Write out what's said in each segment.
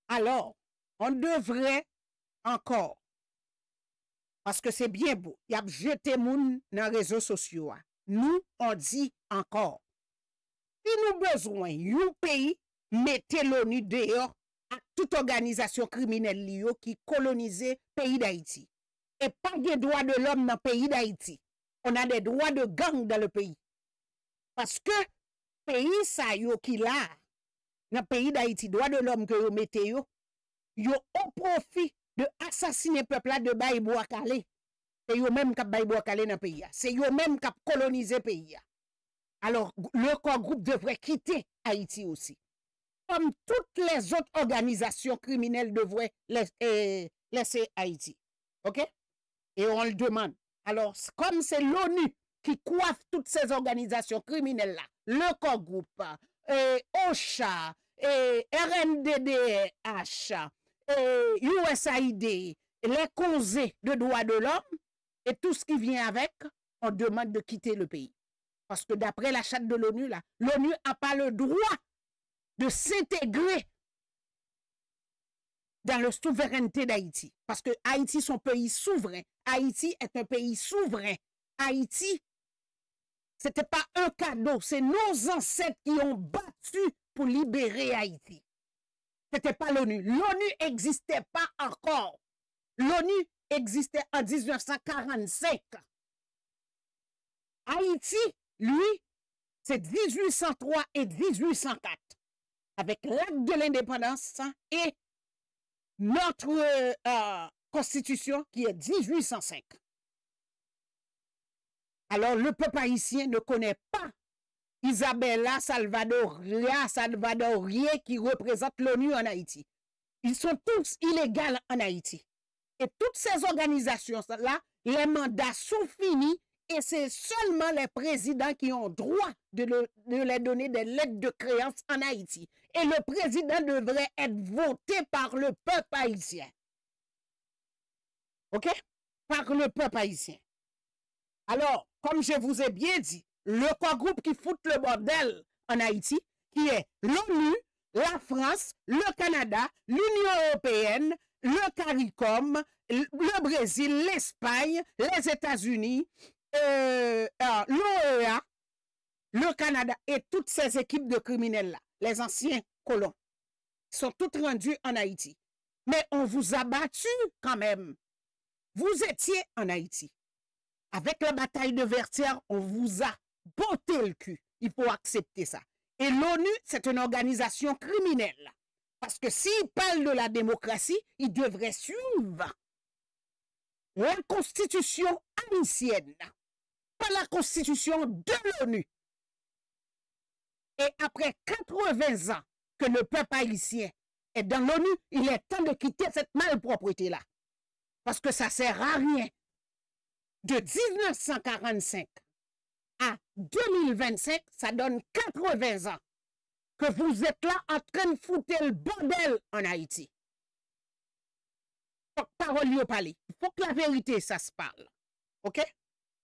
Alors, on devrait encore, parce que c'est bien beau, il y a jeté moun dans les réseaux sociaux. Nous, on dit encore, si nous besoin d'un pays, mettez l'ONU dehors à toute organisation criminelle qui colonise le pays d'Haïti. Et pas de droits de l'homme dans le pays d'Haïti. On a des droits de gang dans le pays. Parce que pays ça yo qui là, dans le pays d'Haïti, droits de l'homme que vous mettez yo au profit de assassiner peuple là de Baye Boakale. C'est yo même qui Baye Boakale dans le pays. C'est yo même qui coloniser le pays. Alors, le corps groupe devrait quitter Haïti aussi. Comme toutes les autres organisations criminelles devraient laisser Haïti. OK? Et on le demande. Alors, comme c'est l'ONU qui coiffe toutes ces organisations criminelles-là, le corps groupe, OCHA, RNDDH, USAID, les causés de droits de l'homme et tout ce qui vient avec, on demande de quitter le pays. Parce que d'après la charte de l'ONU, l'ONU n'a pas le droit de s'intégrer dans la souveraineté d'Haïti. Parce que Haïti, son pays souverain. Haïti est un pays souverain. Haïti, ce n'était pas un cadeau. C'est nos ancêtres qui ont battu pour libérer Haïti. Ce n'était pas l'ONU. L'ONU n'existait pas encore. L'ONU existait en 1945. Haïti, lui, c'est 1803 et 1804. Avec l'acte de l'indépendance et notre constitution qui est 1805. Alors, le peuple haïtien ne connaît pas Isabella Salvadorien qui représente l'ONU en Haïti. Ils sont tous illégaux en Haïti. Et toutes ces organisations-là, les mandats sont finis et c'est seulement les présidents qui ont droit de les donner des lettres de créance en Haïti. Et le président devrait être voté par le peuple haïtien. OK? Par le peuple haïtien. Alors, comme je vous ai bien dit, le corps groupe qui fout le bordel en Haïti, qui est l'ONU, la France, le Canada, l'Union européenne, le CARICOM, le Brésil, l'Espagne, les États-Unis, l'OEA, le Canada et toutes ces équipes de criminels-là, les anciens colons, sont toutes rendus en Haïti. Mais on vous a battu quand même. Vous étiez en Haïti. Avec la bataille de Vertières, on vous a botté le cul. Il faut accepter ça. Et l'ONU, c'est une organisation criminelle. Parce que s'il parle de la démocratie, il devrait suivre la constitution haïtienne, pas la constitution de l'ONU. Et après 80 ans que le peuple haïtien est dans l'ONU, il est temps de quitter cette malpropreté-là. Parce que ça ne sert à rien. De 1945 à 2025, ça donne 80 ans que vous êtes là en train de foutre le bordel en Haïti. Faut que parole y parler. Il faut que la vérité, ça se parle. OK?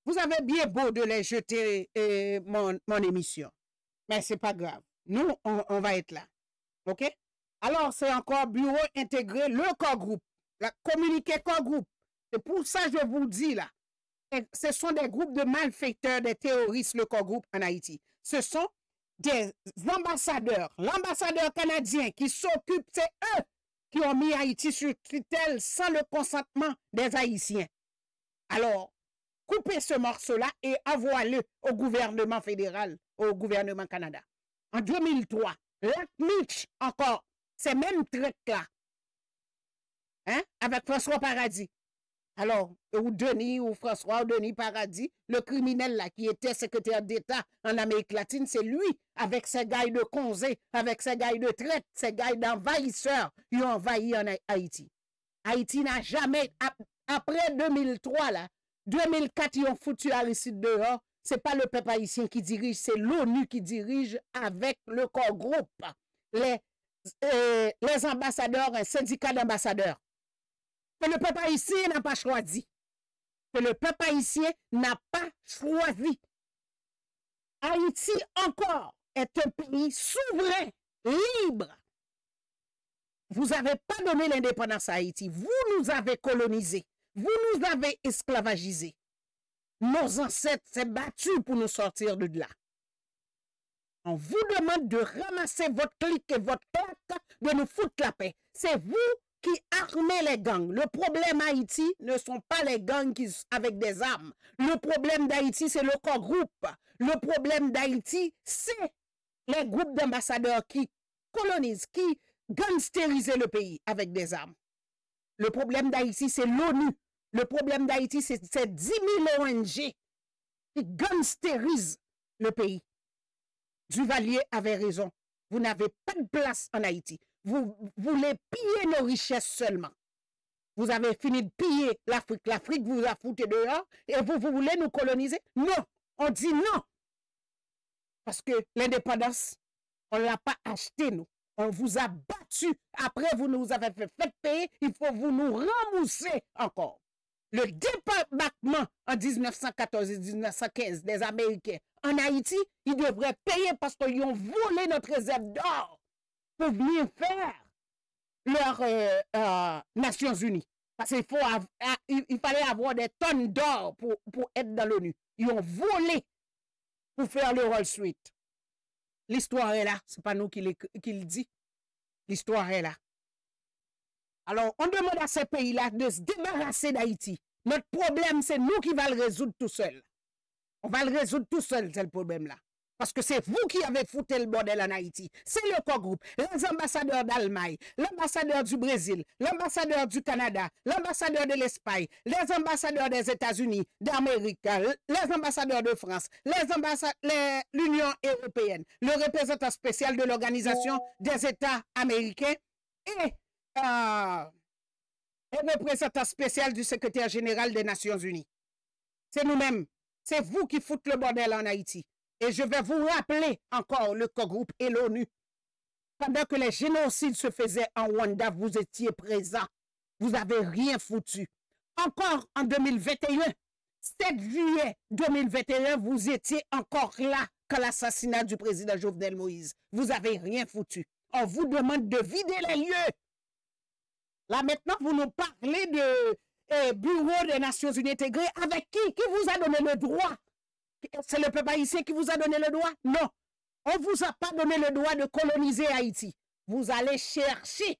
Vous avez bien beau de les jeter mon émission. Mais ce n'est pas grave. Nous, on va être là. OK? Alors, c'est encore bureau intégré, le corps groupe. La communiqué corps groupe. C'est pour ça que je vous dis là. Ce sont des groupes de malfaiteurs, des terroristes, le corps groupe en Haïti. Ce sont des ambassadeurs. L'ambassadeur canadien qui s'occupe, c'est eux qui ont mis Haïti sur tutelle sans le consentement des Haïtiens. Alors, coupez ce morceau-là et envoie-le au gouvernement fédéral, au gouvernement Canada. En 2003, Lac Mitch, encore, ces mêmes traites-là, hein, avec François Paradis. Alors, ou Denis, ou François, ou Denis Paradis, le criminel là, qui était secrétaire d'État en Amérique latine, c'est lui, avec ses gars de Conzé, avec ses gars de traite, ses gars d'envahisseurs, ils ont envahi en Haïti. Haïti n'a jamais, après 2003, là, 2004, ils ont foutu Aristide dehors. C'est pas le peuple haïtien qui dirige, c'est l'ONU qui dirige avec le corps groupe. Les ambassadeurs, un syndicat d'ambassadeurs. Que le peuple haïtien n'a pas choisi. Que le peuple haïtien n'a pas choisi. Haïti encore est un pays souverain, libre. vous n'avez pas donné l'indépendance à Haïti. Vous nous avez colonisés. Vous nous avez esclavagisés. Nos ancêtres s'est battus pour nous sortir de là. On vous demande de ramasser votre clic et votre claque, de nous foutre la paix. C'est vous qui armez les gangs. Le problème Haïti ne sont pas les gangs avec des armes. Le problème d'Haïti, c'est le corps groupe. Le problème d'Haïti, c'est les groupes d'ambassadeurs qui colonisent, qui gangstérisent le pays avec des armes. Le problème d'Haïti, c'est l'ONU. Le problème d'Haïti, c'est 10 000 ONG qui gangstérisent le pays. Duvalier avait raison. Vous n'avez pas de place en Haïti. Vous voulez piller nos richesses seulement. Vous avez fini de piller l'Afrique. L'Afrique vous a foutu dehors et vous voulez nous coloniser? Non. On dit non. Parce que l'indépendance, on ne l'a pas acheté, nous. On vous a battu. Après, vous nous avez fait payer. Il faut vous nous rembourser encore. Le débarquement en 1914 et 1915 des Américains en Haïti, ils devraient payer parce qu'ils ont volé notre réserve d'or pour venir faire leurs Nations Unies. Parce qu'il fallait avoir des tonnes d'or pour être dans l'ONU. Ils ont volé pour faire le Wall Street. L'histoire est là. Ce n'est pas nous qui le dit. L'histoire est là. Alors, on demande à ces pays-là de se débarrasser d'Haïti. Notre problème, c'est nous qui va le résoudre tout seul. On va le résoudre tout seul, c'est le problème-là. Parce que c'est vous qui avez foutu le bordel en Haïti. C'est le co-groupe, les ambassadeurs d'Allemagne, l'ambassadeur du Brésil, l'ambassadeur du Canada, l'ambassadeur de l'Espagne, les ambassadeurs des États-Unis, d'Amérique, les ambassadeurs de France, l'Union européenne, le représentant spécial de l'Organisation des États américains et représentant spécial du secrétaire général des Nations Unies. C'est nous-mêmes. C'est vous qui foutez le bordel en Haïti. Et je vais vous rappeler encore le co-groupe et l'ONU. Pendant que les génocides se faisaient en Rwanda, vous étiez présents. Vous n'avez rien foutu. Encore en 2021, 7 juillet 2021, vous étiez encore là quand l'assassinat du président Jovenel Moïse. Vous n'avez rien foutu. On vous demande de vider les lieux. Là maintenant, vous nous parlez de Bureau des Nations Unies intégré. Avec qui? Qui vous a donné le droit? C'est le peuple haïtien qui vous a donné le droit? Non. On ne vous a pas donné le droit de coloniser Haïti. Vous allez chercher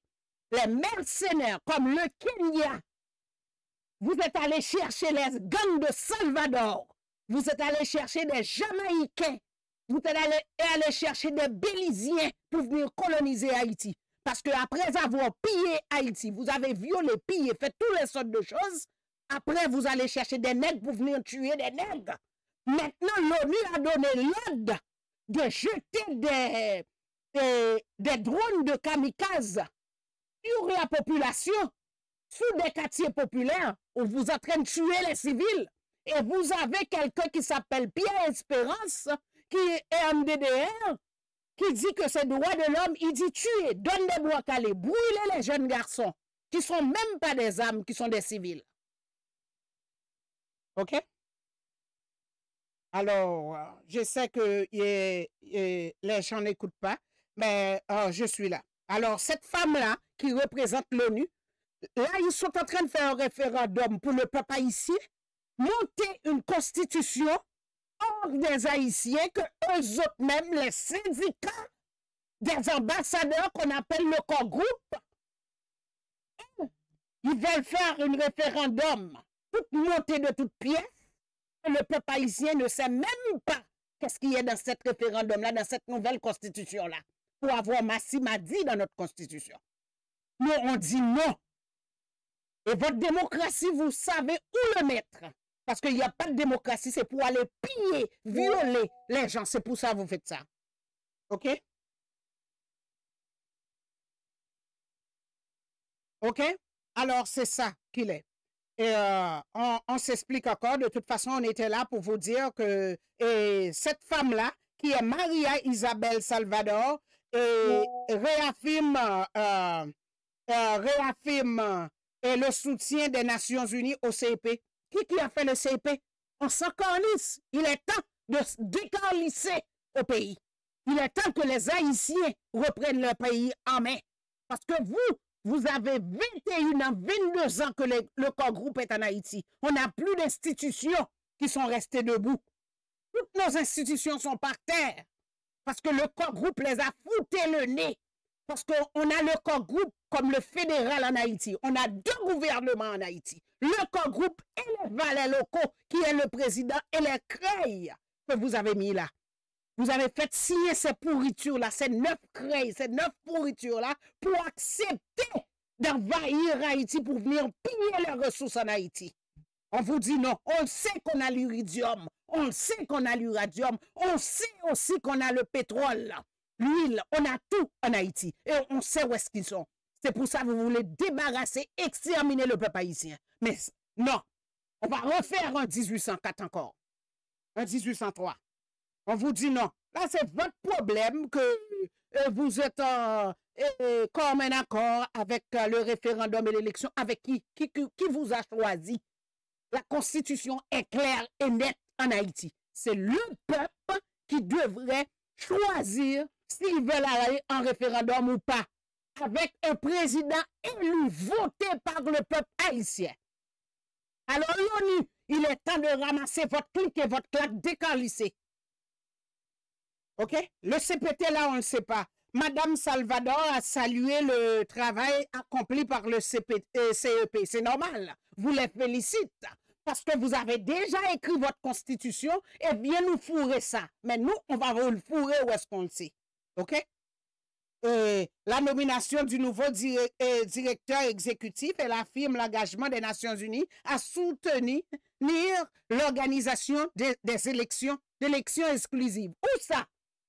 les mercenaires comme le Kenya. Vous êtes allé chercher les gangs de Salvador. Vous êtes allé chercher des Jamaïcains. Vous êtes allé chercher des Béliziens pour venir coloniser Haïti. Parce qu'après avoir pillé Haïti, vous avez violé, pillé, fait toutes les sortes de choses. Après, vous allez chercher des nègres pour venir tuer des nègres. Maintenant, l'ONU a donné l'ordre de jeter des drones de kamikazes sur la population, sur des quartiers populaires où vous êtes en train de tuer les civils. Et vous avez quelqu'un qui s'appelle Pierre Espérance, qui est MDDR, qui dit que c'est droit de l'homme, il dit tuer, donne des bois calés, brûler les jeunes garçons, qui ne sont même pas des âmes, qui sont des civils. OK? Alors, je sais que les gens n'écoutent pas, mais je suis là. Alors, cette femme-là, qui représente l'ONU, là, ils sont en train de faire un référendum pour le peuple haïtien, monter une constitution hors des Haïtiens, que eux autres même, les syndicats des ambassadeurs qu'on appelle le corps groupe, ils veulent faire un référendum, toute montée de toutes pièces. Le peuple haïtien ne sait même pas qu'est-ce qu'il y a dans cet référendum-là, dans cette nouvelle constitution-là, pour avoir Massimadi dans notre constitution. Nous, on dit non. Et votre démocratie, vous savez où le mettre. Parce qu'il n'y a pas de démocratie, c'est pour aller piller, violer les gens. C'est pour ça que vous faites ça. OK? OK? Alors, c'est ça qu'il est. Et on s'explique encore. De toute façon, on était là pour vous dire que cette femme-là, qui est Maria Isabel Salvador, réaffirme le soutien des Nations Unies au CIP. Qui a fait le CIP? On s'encornisse. Il est temps de se décornisser au pays. Il est temps que les Haïtiens reprennent leur pays en main. Parce que vous, Vous avez 21 ans, 22 ans que le corps groupe est en Haïti. On n'a plus d'institutions qui sont restées debout. Toutes nos institutions sont par terre. Parce que le corps groupe les a fouté le nez. Parce qu'on a le corps groupe comme le fédéral en Haïti. On a 2 gouvernements en Haïti. Le corps groupe et les valets locaux, qui est le président, et les creilles que vous avez mis là. Vous avez fait signer ces pourritures-là, ces 9 creilles, ces 9 pourritures-là, pour accepter d'envahir Haïti, pour venir piller les ressources en Haïti. On vous dit non, on sait qu'on a l'iridium, on sait qu'on a l'uradium, on sait aussi qu'on a le pétrole, l'huile, on a tout en Haïti. Et on sait où est-ce qu'ils sont. C'est pour ça que vous voulez débarrasser, exterminer le peuple haïtien. Mais non, on va refaire en 1804 encore, en 1803. On vous dit non. Là, c'est votre problème que vous êtes comme un accord avec le référendum et l'élection. Avec qui vous a choisi? La Constitution est claire et nette en Haïti. C'est le peuple qui devrait choisir s'il veut aller en référendum ou pas. Avec un président élu, voté par le peuple haïtien. Alors, l'ONU, il est temps de ramasser votre clic et votre claque décalissée. OK? Le CPT, là, on ne le sait pas. Madame Salvador a salué le travail accompli par le CEP. C'est normal. Vous les félicite parce que vous avez déjà écrit votre constitution et bien nous fourrer ça. Mais nous, on va vous le fourrer où est-ce qu'on le sait. OK? La nomination du nouveau directeur exécutif, elle affirme l'engagement des Nations Unies à soutenir l'organisation des élections exclusives. Où ça?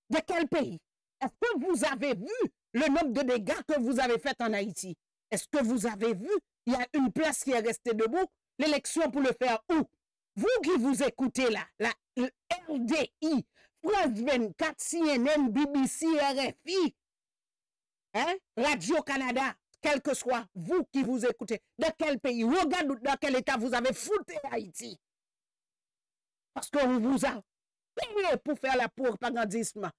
De quel pays? Est-ce que vous avez vu le nombre de dégâts que vous avez fait en Haïti? Est-ce que vous avez vu? Il y a une place qui est restée debout. L'élection pour le faire où? Vous qui vous écoutez là, la RDI, France 24, CNN, BBC, RFI, hein? Radio-Canada, quel que soit vous qui vous écoutez, de quel pays, regardez dans quel état vous avez foutu Haïti. Parce qu'on vous a payé pour faire la propagandisme.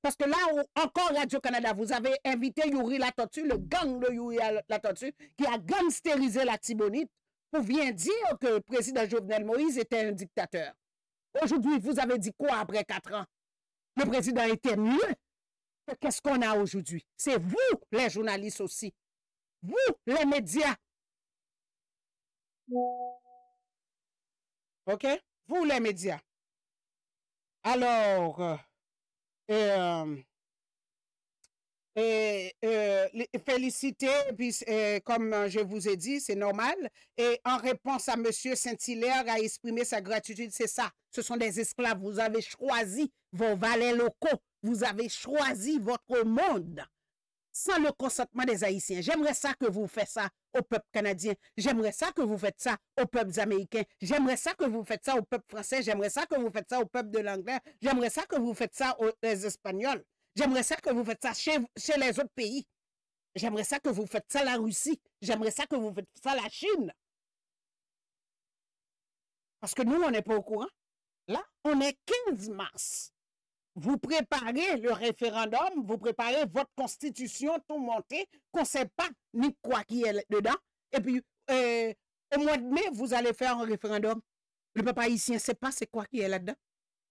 Parce que là, encore Radio-Canada, vous avez invité Yuri La Tortue, le gang de Yuri La Tortue, qui a gangstérisé la Tibonite pour bien dire que le président Jovenel Moïse était un dictateur. Aujourd'hui, vous avez dit quoi après 4 ans? Le président était mieux. Qu'est-ce qu'on a aujourd'hui? C'est vous, les journalistes aussi. Vous, les médias. OK? Vous, les médias. Alors, féliciter, puis, comme je vous ai dit, c'est normal. Et en réponse à M. Saint-Hilaire à exprimer sa gratitude, c'est ça. Ce sont des esclaves. Vous avez choisi vos valets locaux. Vous avez choisi votre monde sans le consentement des Haïtiens. J'aimerais ça que vous faites ça au peuple canadien. J'aimerais ça que vous faites ça aux peuples américains. J'aimerais ça que vous faites ça au peuple français. J'aimerais ça que vous faites ça au peuple de l'anglais. J'aimerais ça que vous faites ça aux Espagnols. J'aimerais ça que vous faites ça chez les autres pays. J'aimerais ça que vous faites ça la Russie. J'aimerais ça que vous faites ça la Chine. Parce que nous, on n'est pas au courant. Là, on est 15 mars. Vous préparez le référendum, vous préparez votre constitution, tout monté, qu'on ne sait pas ni quoi qui est dedans. Et puis, au mois de mai, vous allez faire un référendum. Le peuple haïtien ne sait pas c'est quoi qui est là-dedans.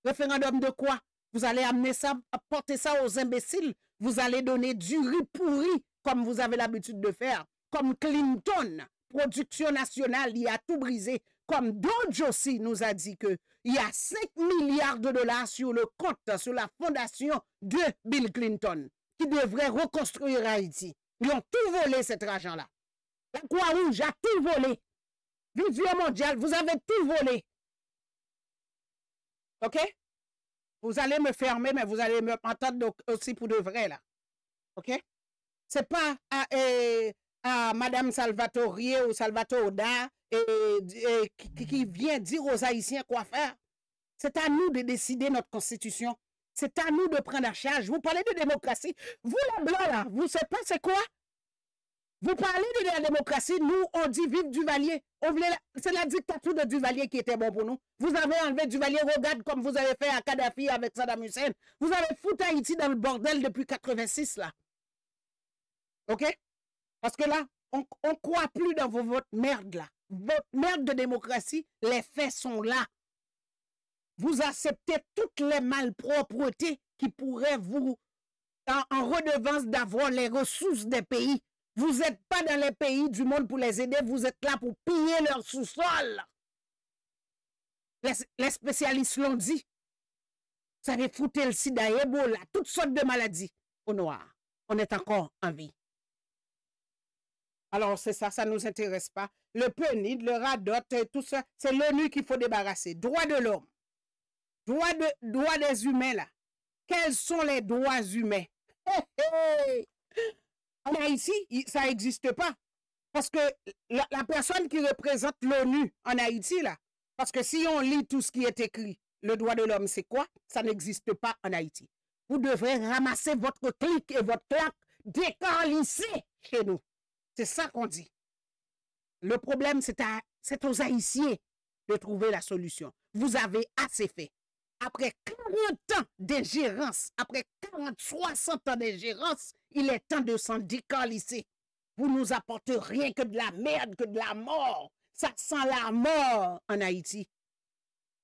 Référendum de quoi? Vous allez amener ça, apporter ça aux imbéciles. Vous allez donner du riz pourri, comme vous avez l'habitude de faire. Comme Clinton, production nationale, il a tout brisé. Comme Dodge aussi nous a dit qu'il y a 5 milliards de dollars sur le compte, sur la fondation de Bill Clinton, qui devrait reconstruire Haïti. Ils ont tout volé cet argent-là. La Croix-Rouge a tout volé. Vision mondiale, vous avez tout volé. OK? Vous allez me fermer, mais vous allez me entendre aussi pour de vrai, là. OK? C'est pas à Madame Salvatore ou Salvatore Oda qui vient dire aux Haïtiens quoi faire. C'est à nous de décider notre constitution. C'est à nous de prendre la charge. Vous parlez de démocratie. Vous, les Blancs, là, vous ne savez pas c'est quoi? Vous parlez de la démocratie. Nous, on dit vive Duvalier. C'est la dictature de Duvalier qui était bon pour nous. Vous avez enlevé Duvalier, regarde comme vous avez fait à Kadhafi avec Saddam Hussein. Vous avez foutu Haïti dans le bordel depuis 86, là. OK? Parce que là, on ne croit plus dans votre merde là. Votre merde de démocratie, les faits sont là. Vous acceptez toutes les malpropretés qui pourraient vous, en redevance d'avoir les ressources des pays. Vous n'êtes pas dans les pays du monde pour les aider, vous êtes là pour piller leur sous-sol. Les spécialistes l'ont dit. Ça va foutre le sida, Ebola, toutes sortes de maladies au noir. On est encore en vie. Alors, c'est ça, ça ne nous intéresse pas. Le PNUD, le RADOT, tout ça, c'est l'ONU qu'il faut débarrasser. Droits de l'homme. Droits des humains, là. Quels sont les droits humains? En Haïti, ça n'existe pas. Parce que la personne qui représente l'ONU en Haïti, là, parce que si on lit tout ce qui est écrit, le droit de l'homme, c'est quoi? Ça n'existe pas en Haïti. Vous devrez ramasser votre clic et votre claque, décalisser chez nous. C'est ça qu'on dit. Le problème, c'est aux Haïtiens de trouver la solution. Vous avez assez fait. Après 40 ans d'ingérence, après 40, 60 ans d'ingérence, il est temps de s'en décalisser. Vous nous apportez rien que de la merde, que de la mort. Ça sent la mort en Haïti.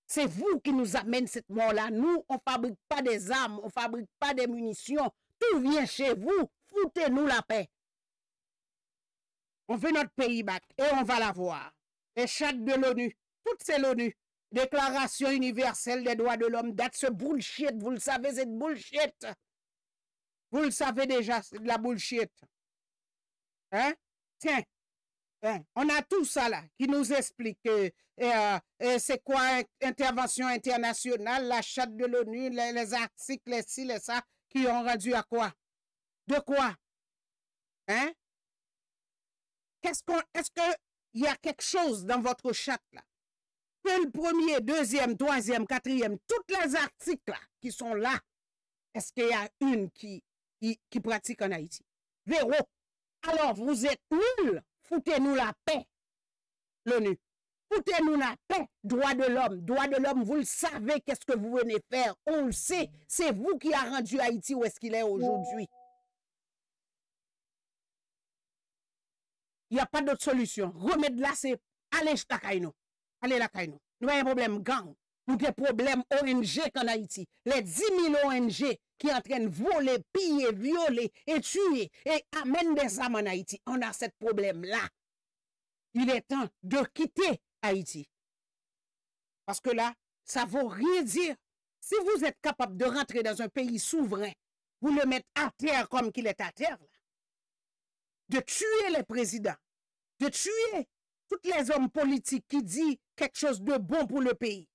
C'est vous qui nous amènez cette mort-là. Nous, on ne fabrique pas des armes, on ne fabrique pas des munitions. Tout vient chez vous. Foutez-nous la paix. On veut notre pays back et on va l'avoir. Les chats de l'ONU, toutes c'est l'ONU. Déclaration universelle des droits de l'homme, date ce bullshit. Vous le savez, c'est de bullshit. Vous le savez déjà, c'est de la bullshit. Hein? Tiens, hein? On a tout ça là qui nous explique c'est quoi intervention internationale, la charte de l'ONU, les articles, les ci, les ça, qui ont rendu à quoi? De quoi? Hein? Est-ce qu'il y a quelque chose dans votre charte là? Que le premier, deuxième, troisième, quatrième, toutes les articles là, qui sont là, est-ce qu'il y a une qui pratique en Haïti? Zéro. Alors, vous êtes nuls. Foutez-nous la paix, l'ONU. Foutez-nous la paix. Droit de l'homme. Droit de l'homme, vous le savez, qu'est-ce que vous venez faire. On le sait. C'est vous qui a rendu Haïti où est-ce qu'il est aujourd'hui. Il n'y a pas d'autre solution. Remède là, c'est aller la Kaino. Allez la Kaino. Nous avons un problème gang. Nous avons un problème ONG en Haïti. Les 10 000 ONG qui entraînent voler, piller, violer et tuer et amènent des âmes en Haïti. On a ce problème-là. Il est temps de quitter Haïti. Parce que là, ça ne vaut rien dire. Si vous êtes capable de rentrer dans un pays souverain, vous le mettez à terre comme qu'il est à terre, là. De tuer les présidents, de tuer tous les hommes politiques qui disent quelque chose de bon pour le pays,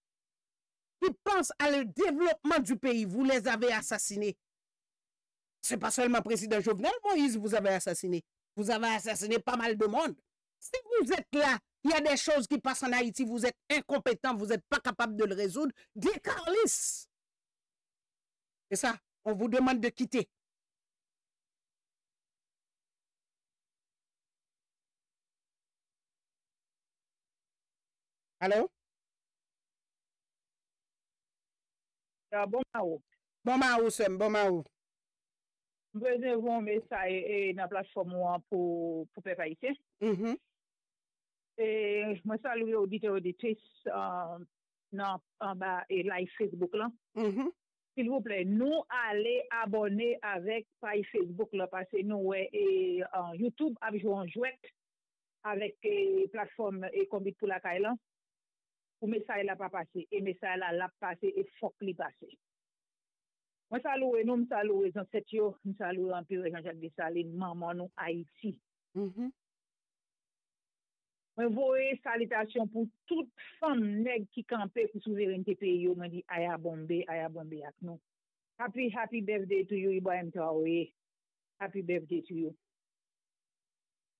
qui pensent à le développement du pays, vous les avez assassinés. Ce n'est pas seulement le président Jovenel Moïse, vous avez assassiné. Vous avez assassiné pas mal de monde. Si vous êtes là, il y a des choses qui passent en Haïti, vous êtes incompétent, vous n'êtes pas capable de le résoudre, décarlisse. C'est ça, on vous demande de quitter. Allô? Bon Mao. Bon Mao, Sem, bon Mao. Je vous un message dans la plateforme pour peuple haïtien. Et moi salue auditeurs auditrices dans en bas et live Facebook là. S'il vous plaît, nous allez abonner avec page Facebook là parce que nous et YouTube a joué en jouet avec plateforme et combien pour la caille là. Pour message là pas passé et message là l'a passé et faut qu'il passe. Moi salue nous salue dans cette yo, nous salue en pire Jean-Jacques Dessalines, maman nous Haïti. Moi voyez salutation pour toute femme nèg qui campait pour souveraineté pays yo, moi dit aya bombe ak nous. Happy birthday to you Ibrahim Traoré. Happy birthday to you.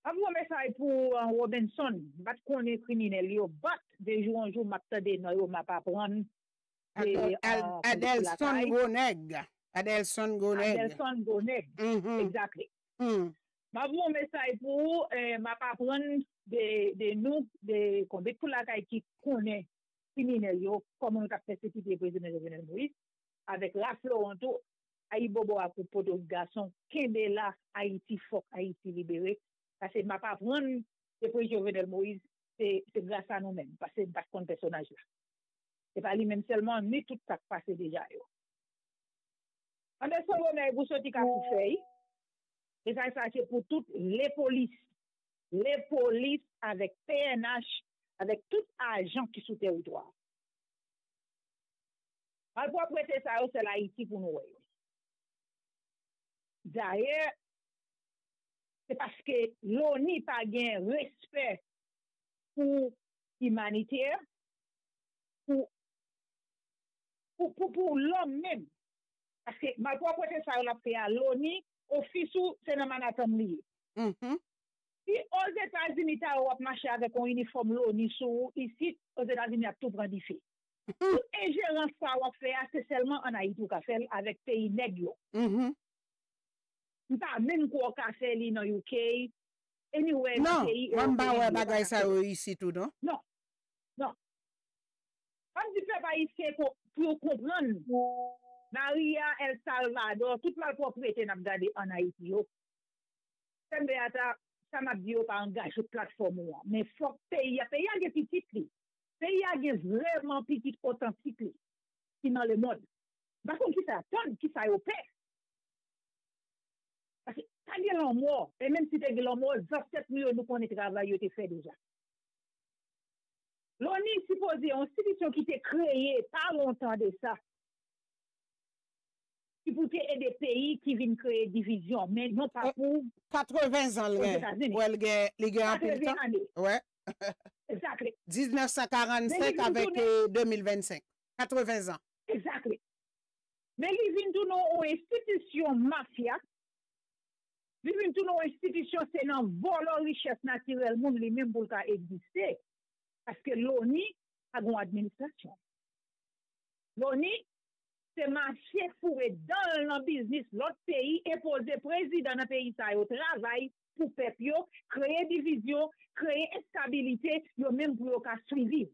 Avou message pour Robinson, bat connaît criminel yo, bat de jour en jour m'attendé non yo m'a pas prendre. Adelson Goneg. Adelson Goneg. Adelson Goneg. Exactly. M'avou message pour m'a pas prendre de nous de combien pour la caille qui connaît criminel yo comme on a fait c'était président Jovenel Moïse avec la Florento Aïbobo à propos de garçon Kembela Haïti fuck Haïti libéré Parce que m'a pas prendre depuis Jovenel Moïse, c'est grâce à nous-mêmes, parce que c'est pas contre personnage là. C'est pas lui-même seulement, ni tout ça qui passe déjà. En ce vous sortez qu'à vous faire, et ça, c'est pour toutes les polices avec PNH, avec tout agent qui sous territoire. Alors, pour prêter ça, c'est l'Haïti pour nous. D'ailleurs, c'est parce que l'ONU n'a pas de respect pour l'humanitaire, pour l'homme même. Parce que ma propre ça l'a fait à l'ONU, office c'est dans Manhattan lié. Si aux États-Unis, tu as marché avec un uniforme l'ONU ici, aux États-Unis, il y a tout prendre fait. Toute ingérence ça va faire, c'est seulement en Haïti qu'a fait avec pays nègres. Pas même quoi qu'a fait dans UK. Anyway, non, pays on va bagay ça ici tout, non? Non. Comme du peuple haïtien pour comprendre, Maria, El Salvador, toute la propriété n'a pas en Haïti. Ça m'a dit pas engagé plateforme. Mais il faut que le pays a des petites lignes. Le pays a des vraiment petites authentiques qui dans le monde. Par contre, qui ça donne, qui ça opère. Parce que quand il y a l'homme mort, et même si tu as l'homme mort, 27 millions nous connaissons travail, tu fait déjà. L'ONU est supposé une institution qui était créée pas longtemps de ça. Qui pour aider des pays qui viennent créer division, mais non pas pour 80 ans, les gars, 80 années. Ouais. Exactement. 1945 avec 2025. 80 ans. Exactement. Mais ils viennent tous nos institutions mafia. Ils viennent tous nos institutions, c'est dans voler richesse naturelle, monde les mêmes pour exister. Parce que l'ONU a une administration. L'ONU, c'est marcher fourré dans le business, l'autre pays, et poser président dans le pays, ça au travail pour peuple, créer division, créer instabilité, yo même pour le suivre.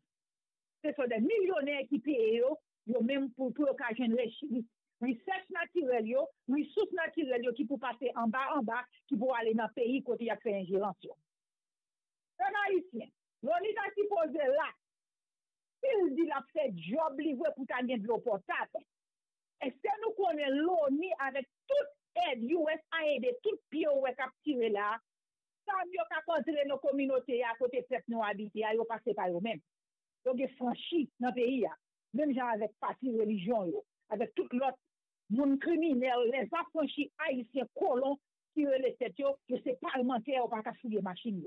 Ce sont des millionnaires qui payent, yo même pour le cas de recherche naturelle, ressources naturelles qui pour passer en bas, qui pour aller dans le pays côté il a fait ingérence. Un haïtien, l'ONU a supposé là, il dit la fait job livré pour gagner de l'eau potable. Est-ce que nous connaissons l'ONU avec toute aide USAID, tout pied où est capturé là, sans mieux qu'à construire nos communautés à côté de cette nous habiter, ils passent par eux-mêmes. Donc, ils franchis dans le pays, même gens avec parti religion, avec tout l'autre monde criminel, les affranchis haïtiens colons qui ont les têtes, que c'est parlementaire ou pas qu'à fouiller machine.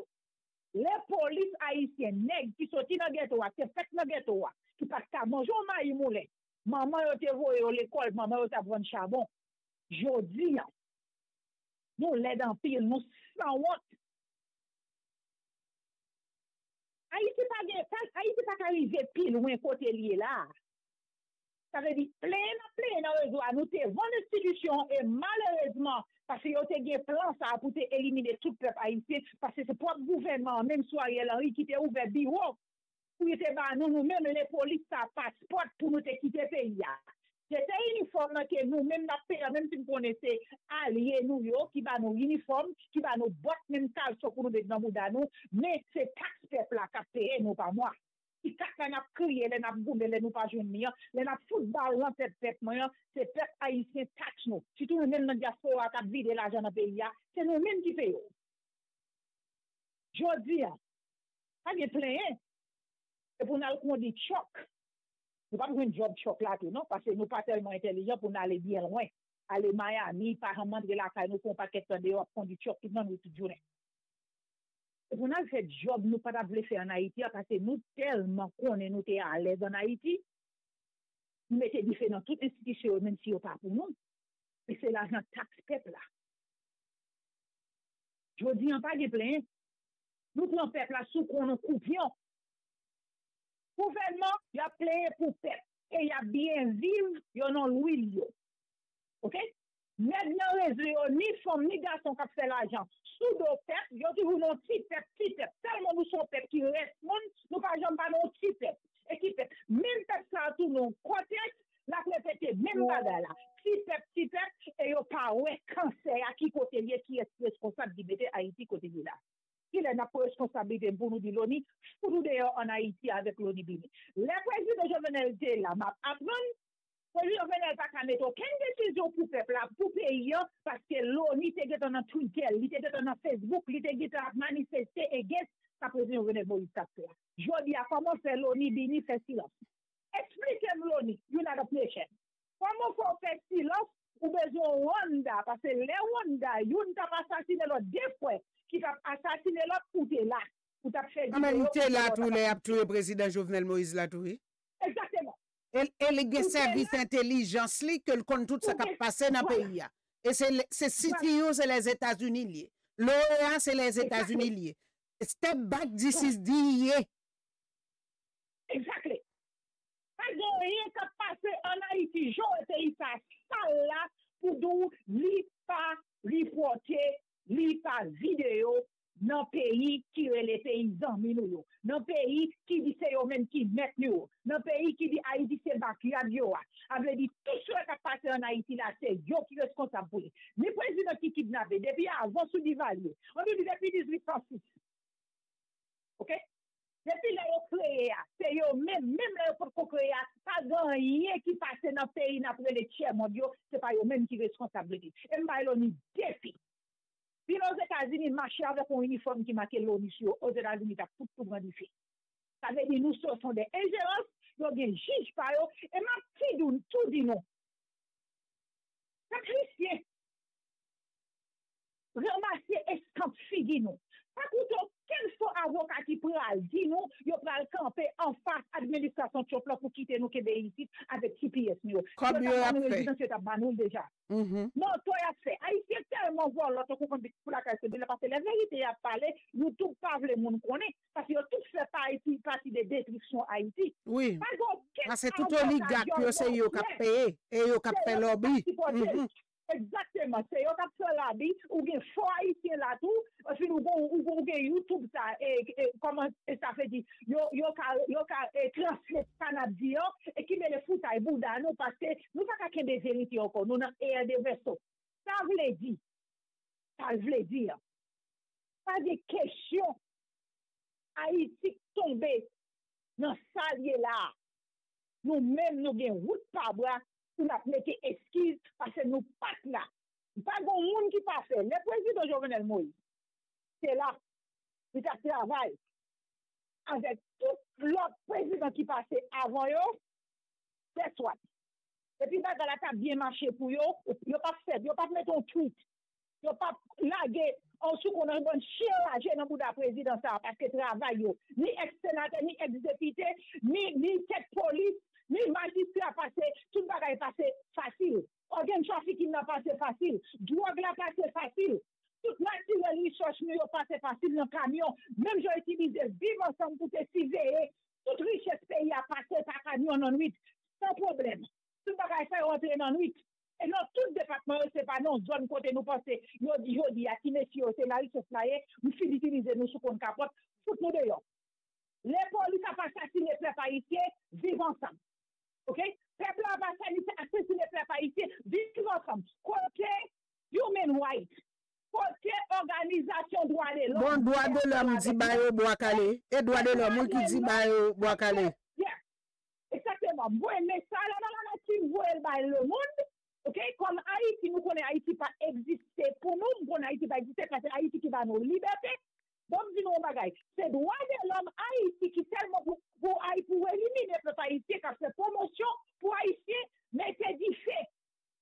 Les polices haïtiennes nègres qui sont dans le ghetto, qui fait dans le ghetto, qui passent à manger au maïs moulin. Maman yo te voye à l'école, maman yo te prendre charbon. Jodi, nous l'aide en pile, nous sans honte. Haïti pas arrivé pile loin côté lié là. Ça veut dire plein réseau à nous te bonne institution et malheureusement parce que yo te gen plan ça pour te éliminer tout peuple haïtien parce que c'est propre gouvernement même soit Ariel Henry qui te ouvert bureau pour te nous-mêmes les polices ça passeport pour nous te quitter le pays. C'est uniforme que nous-mêmes même si nous connaissons alliés nous qui va nos uniformes, qui va nos bottes même caleçon pour nous mettre dans nous, mais c'est taxe peuple là qui paye nous pas moi. Si quelqu'un n'a crié, les n'a boumé, les nous pas journée, les n'a football dans cette tête, c'est peuple haïtien taxe nous. Si tout le même dans diaspora qui vide l'argent dans le pays, c'est nous-mêmes qui payons. Je dis, ça vient plein. Et pour nous dit choc. Nous pas besoin de job choc là tout non parce que nous pas tellement intelligents pour aller bien loin. Aller Miami, par exemple de la caille nous font paquet de dehors font du choc dans nous toute journée. Et pour nous fait job nous pas voulu faire en Haïti parce que nous tellement connaît nous t'es à l'aise en Haïti. Nous mettez du fait dans toute institution même si on pas pour nous. Et c'est l'argent taxe peuple là. Je dis en pas de plein. Nous prenons peuple là sous qu'on coupion. Gouvernement, il a plein pour peuple. Et il a bien vivre, il y a non l'huile. OK? Maintenant, réseau, ni femme, ni garçon qui fait l'argent. Sous nos peuple, il y a toujours nos petits peuple. Tellement nous sommes peuple qui reste, nous pas jamais pas nos petits peuple. Et qui fait, même peuple ça, tout nos contexte, la répété, même bagarre là. Petit peuple, et il n'y a pas ouais, cancer à qui côté lié, qui est responsable de mettre Haïti côté là. il a une responsabilité pour nous dire l'ONI, pour nous d'ailleurs en Haïti avec l'ONI Bini. Le président Jovenel était là, m'a appris, le président Jovenel n'a pas mettre aucune décision pour le peuple, pour le pays, parce que l'ONI était dans Twitter, il était dans Facebook, il était manifesté et guet, ça président Jovenel Moïse Kapte. Je dis à comment faire l'ONI Bini fait silence. Expliquez-moi l'ONI, United Nations. Comment faut faire silence ou besoin Rwanda, parce que les Rwanda, ils t'a assassiné l'autre deux fois, qui t'a assassiné l'autre ou t'es là. Ou t'as fait vidéo. Mais t'es là tous les le président Jovenel Moïse là tout. Exactement. Et les services d'intelligence que le compte tout ça qui a passé dans le pays. Et c'est CTO, c'est les États-Unis liés. L'OEA, c'est les États-Unis liés. Step back, this is the Exactement. Pas de rien qui a passé en Haïti, j'aurais été ça là pour nous, li pas reporter, li pas vidéo dans pays qui est les paysans nous, dans pays qui dit c'est eux même qui mettent nous, dans pays qui dit Haïti c'est backyard yo. Avait dit tout ce qui a passé en Haïti là c'est yo qui est responsable pour. Les présidents qui kidnappé depuis avant sous divalué. On dit depuis 1806. OK? Depuis là, ils créé, c'est eux même là, pour créer, pas rien qui passe dans le pays, après les tiers mondiaux, c'est pas eux même qui sont responsables. Et je l'ONU défi. Puis aux États-Unis, marcher avec un uniforme qui marque l'ONU sur aux États-Unis, t'as tout modifié. Ça veut dire, nous sont des ingérences, nous avons des juges par eux, et ma petite tout dit non. C'est chrétien. Ramasser estampe figi nous. Pas tout quel faut avocat qui pral dit nous, yo pral camper en face administration Chopla pour quitter nous Québec ici avec TPS nous. Comme yo a fait. Déjà. Non, toi a fait. Haïtien tellement voir l'autre pour la casse de parce que la vérité a parlé, nous tout pas le monde connaît parce que tout fait partie des destructions Haïti. Oui. Parce que tout oligarque c'est yo qui paye et yo qui fait lobby. Exactement, c'est eux qui fait la vie, ou bien fort haïtien là tout, puis ou bien YouTube ça, et comment ça fait dire, yo transfert canadien, et qui met le foot à Bouddha, nous, parce que nous pas qu'à des vérités encore, nous n'avons pas des vaisseaux. Ça veut dire, pas de question, Haïti tomber dans salier là, nous-mêmes, nous avons route par bras, pour nous mettre esquisse parce que nous pas là. Pas de monde qui passe. Le président Jovenel Moïse, c'est là. Il a travaillé avec tout l'autre président qui passait avant eux. C'est soit. Et puis, ça a bien marché pour eux. Ils n'ont pas fait. Ils n'ont pas fait un tweet. Ils n'ont pas lagué. En sous qu'on a une bonne chirurgie dans le président parce que travail, ni ex-sénateur, ni ex-député, ni tête police. Ni magistrat passé, tout le bagage passé facile. Organ trafficking n'a passé facile. Drogue n'a passé facile. Toute la recherche n'a passé facile dans le camion. Même j'ai utilisé vivre ensemble pour te surveiller. Toute richesse pays a passé par camion en nuit. Sans problème. Tout le bagage fait rentrer en nuit. Et non, tout le département, c'est pas non, zone côté nous passer. Yo dit, à qui messieurs, c'est la richesse là, nous finissons d'utiliser nous sous compte capote. Fout nous dehors. Les polices ont assassiné les peuples haïtiens, vivent ensemble. OK? Peuple a assassiné les peuples haïtiens, vivent ensemble. Côté human rights, côté organisation droit de l'homme. Bon, droit de l'homme dit bayo bois calé. Et droit de l'homme qui dit bayo bois calé. Yeah. Exactement. Bon, mais ça, là, dans la nature, vous voyez le monde. OK? Comme Haïti, nous connaissons Haïti pas exister. Pour nous, nous connaissons Haïti pas exister parce que Haïti qui va nos libertés. Donc, dis-nous, bagaille. C'est droit de l'homme Haïti qui tellement pour éliminer le peuple haïtien, qui a fait promotion pour Haïtien, mais c'est dit fait.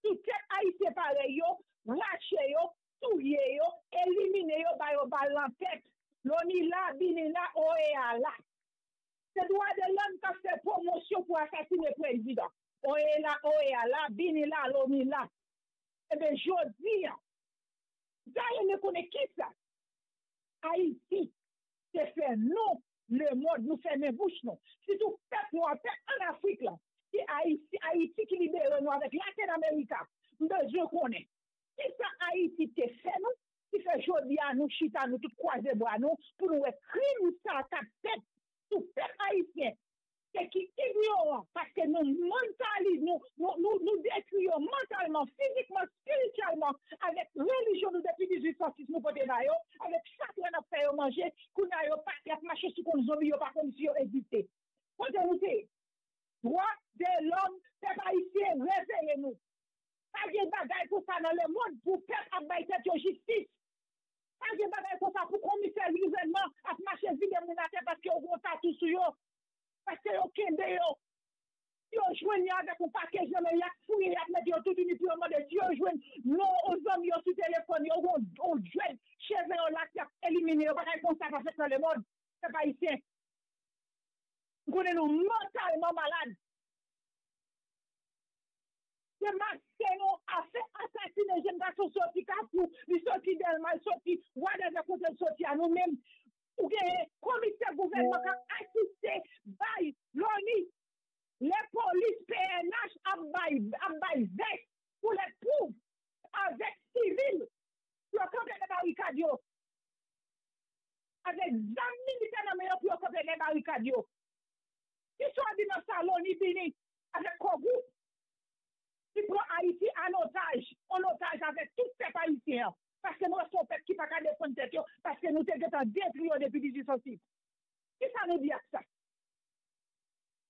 Tout est Haïtien pareil, lâché, touillé, éliminé, balle en tête. L'oni là, bini là, OEA là. C'est droit de l'homme qui a fait promotion pour assassiner le président. OEA là, bini là, l'oni là. Eh bien, je dis, vous ne connaissez qui ça? Haïti, c'est fait non, le monde nous fait mes bouches non. Si tout peuple noir en Afrique là, si Haïti qui libère nous avec Latin-Amérique, je connais. Si ça Haïti te fait nous, si fait jodi à nous, chita nous, tout croiser bras nous, pour nous crime ça, ta tête, tout peuple haïtien. C'est qui ignorant, parce que nous détruisons mentalement, physiquement, spirituellement, avec religion, nous depuis 1806, nous pouvons avec chaque on a fait yo manger, qu'on a yo pas y a marché sur comme zombie yo pas comme si yo existait. Quand nous c'est droit de l'homme, c'est pas ici, réveillez-nous. Pas de bagaille pour ça dans le monde pour faire abailler cette justice. Pas de bagaille pour ça pour commissaire gouvernement à marcher vide mon tête parce que on ta tout sur yo. Parce que yo kende yo. Yo joignent avec un paquet de mais y a fouillé y a mettre yo tout une pour demander si yo joignent non aux hommes yo sur téléphone yo on joint chez eux là qui a éliminé yo pas comme ça parce que dans le monde c'est pas ici. Nous connaissons mentalement malades. C'est masqué nous a fait assassiner jeune garçon sorti Kapou, il sorti Delma, il sorti whatever côté sorti à nous-mêmes. Ou bien commissaire gouvernement qui a assisté by l'ONU, les polices PNH à bail vexes pour les prouver avec civil pour camper les barricades. Avec 20 militaires pour camper les barricades. Ils sont dit dans le salon, ils viennent avec Kogou. Ils prennent Haïti en otage avec tous ces Haïtiens. Parce que nous sommes peuple qui ne peut pas défendre tête, parce que nous sommes détruits depuis 1806. Qu'est-ce que ça veut dire ça?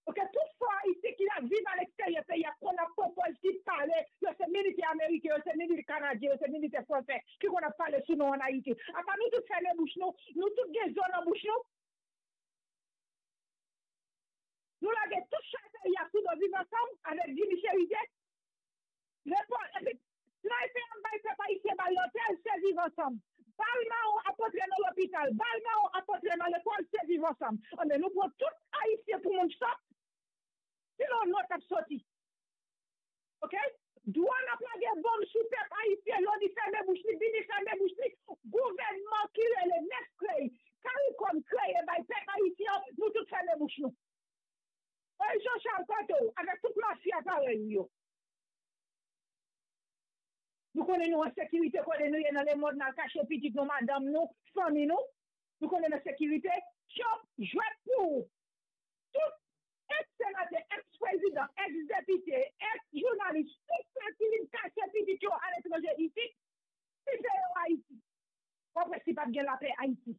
Ok, toutefois, ici, qui a vécu à l'extérieur, il y a qu'on a proposé qui parlait, c'est militaire américain, c'est militaire canadien, c'est militaire français, qui qu'on a parlé sur nous en Haïti. Après, nous tous faisons les bouches, nous tous des zones en bouche, nous l'avons tous chassé, il y a tout dans vivre ensemble avec Jimmy Chéridet. Là, il fait un bail, c'est pas ici, l'hôtel, c'est vivre ensemble. Balma, on apporte dans l'hôpital, Balma, on apporte dans l'école, c'est vivre ensemble. Mais nous prenons tout Haïtien pour mon stop. Sinon, nous sommes sortis. OK? Douane a plagué bombe sous peuple haïtien, l'on dit ferme bouche, bini ferme bouche, gouvernement qui est le next créé, CARICOM créé, peuple haïtien, nous tous ferme bouche nous. Jean-Charles Pato, avec toute la mafia pareil, nous connaissons la sécurité, nous connaissons dans les modes, dans le cachet petit, nous, madame, nous, famille, nous connaissons la sécurité, chop, jouet pour tout ex-sénateur, ex-président, ex-député, ex-journaliste, tout ça qui vient cacher petit à l'étranger ici, si c'est Haïti. On ne peut pas bien la paix Haïti.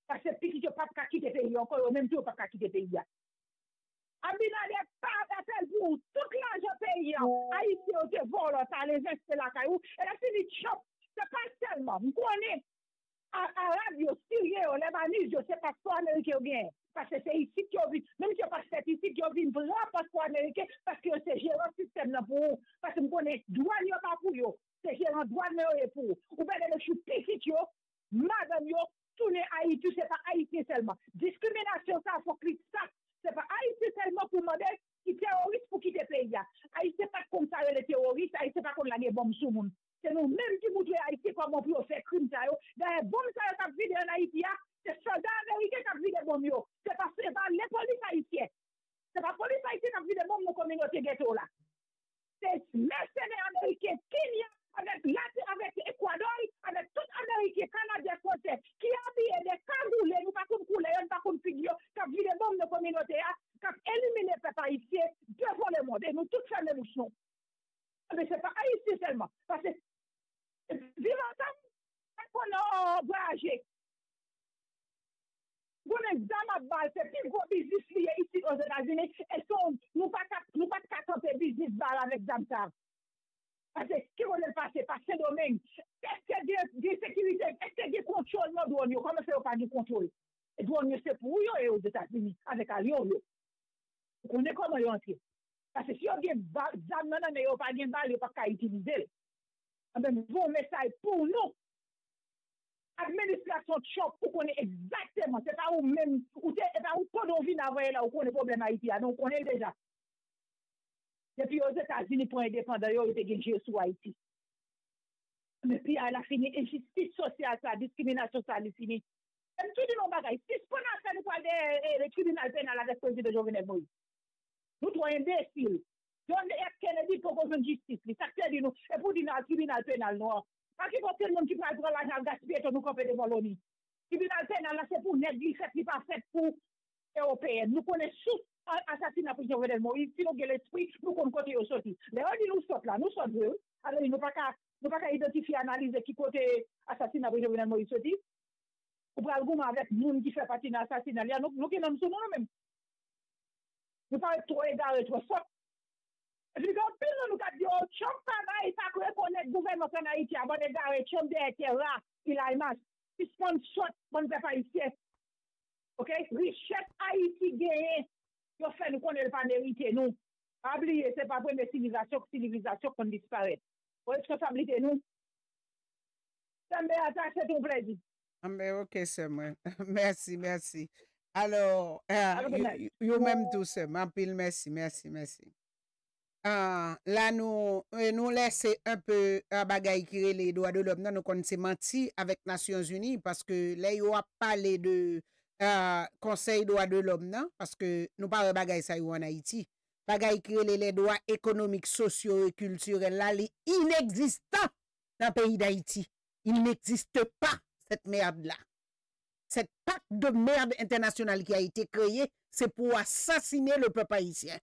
Parce que petit ne peut pas quitter le pays, encore même tout ne peut pas quitter le pays. Abinadé pas d'appel pour tout l'argent pays. Haïti, on te vole, ça les investit la caillou. Et là, c'est du chop. C'est pas seulement. Vous connaissez, Arabe, Syrie, Lebanese, c'est passeport américain bien. Parce que c'est ici qu'ils ont vu. Même si on passe ici, qu'ils ont vu un vrai passeport américain, parce que c'est gérant système là pour vous. Parce que vous connaissez, douane, il n'y a pas pour vous. C'est gérant douane, il y a pour vous. Ou bien, les chou petit, madame, tourner Haïti, c'est pas Haïti seulement. Discrimination, ça, faut que ça. C'est pas Haïti seulement pour demander qui terroriste pour quitter le pays. Haïti, c'est pas comme ça, les terroristes. Haïti, c'est pas comme la bombe sous le monde. C'est nous-mêmes qui montrons Haïti comment pour faire crime. D'ailleurs, bombe ça, qui vide en Haïti, c'est soldats américains qui vide des bombes. C'est pas les polices haïtiennes. C'est pas la police haïtienne qui vide des bombes dans la communauté ghetto là. C'est mercenaires américains, Kenya, avec Ecuador, avec tout Américain, Canadien, Français, qui habillent des cagoulés, nous pas comme couler, nous pas comme figure, qui vide des bombes dans la communauté, qui élimine les peuples haïtiens devant le monde. Et nous tous faisons les mouchons. Mais ce n'est pas haïtien seulement. Parce que vivre ensemble, on a voyagé. Bon exemple à balle, c'est plus gros business lié ici aux États-Unis. Et nous pas qu'à camper business balle avec Zamtar. Parce que ce qui va passer par ce domaine, est-ce qu'il y a des sécurités, est-ce qu'il y a des contrôles dans le douane? Comment c'est pas du contrôle? Le douane, c'est pour eux et aux États-Unis, avec un lion. Vous connaissez comment ils entrent? Parce que si on a des zamnan, mais on n'a pas de balle, on n'a pas qu'à utiliser. Mais vos messages pour nous, administration de choc, vous connaissez exactement, c'est pas vous-même, ou c'est pas vous qu'on vient d'avoir là, vous connaissez le problème Haïti, donc on connaît déjà. Depuis aux États-Unis pour indépendants, ils ont été gagés sur Haïti. Mais puis, elle a fini, injustice sociale, ça, discrimination, ça, elle a fini. Même tout le monde bagaille. Si ce qu'on a fait, nous parlons des tribunal pénal avec le président Jovenel Moïse. Nous sommes imbéciles. John F. Kennedy pour qu'on ait justice. Ça fait dire nous, et pour dire le tribunal pénal noir. Parce qu'il y a tout le monde qui prend l'argent gaspillé pour nous camper devant l'ONU. Le tribunal pénal, là, c'est pour négligence, c'est pas fait pour Européens. Nous connaissons assassinat pour Jovenel Moïse. Si nous avons l'esprit, nous connaissons côté au sorti. Mais on dit nous sommes là, nous sommes deux. Alors, nous ne pouvons pas identifier, analyser qui côté assassinat pour Jovenel Moïse sorti. Ou pral goum avec moun qui fait partie de l'assassinat. Nous qui sommes sous nous-mêmes. Nous parlons trop égarés, trop fort. Je dis, nous avons dit, oh, Trump, il pas reconnaître le gouvernement en Haïti, avant de garer, Trump de terra, il a une masse. Il se shot, bon, c'est pas ici. OK? Richesse Haïti gagne. Il fait nous connaître pas mériter nous. Oubliez, c'est pas pour une civilisation qu'on disparaît. Responsabilité nous. Ça me attache, c'est ton plaisir. Ok, c'est moi. Merci. Alors, vous-même tous, merci. Là, nous laissons un peu à bagaille qui les droits de l'homme. Nous connaissons menti avec Nations Unies parce que là, il a parlé de Conseil droits de l'homme, non? Parce que nous parlons de bagaille ça en Haïti. Bagaille qui les droits économiques, sociaux et culturels, là, les inexistants dans le pays d'Haïti. Il n'existe pas cette merde-là. Cette pacte de merde internationale qui a été créée, c'est pour assassiner le peuple haïtien.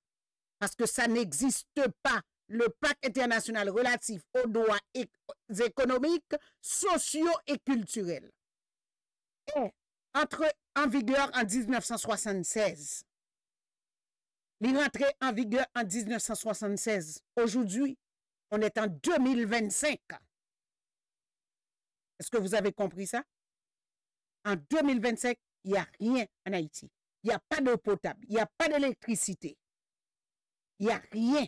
Parce que ça n'existe pas. Le pacte international relatif aux droits économiques, sociaux et culturels est entré en vigueur en 1976. Il est rentré en vigueur en 1976. Aujourd'hui, on est en 2025. Est-ce que vous avez compris ça? En 2025, il n'y a rien en Haïti. Il n'y a pas d'eau potable. Il n'y a pas d'électricité. Il n'y a rien.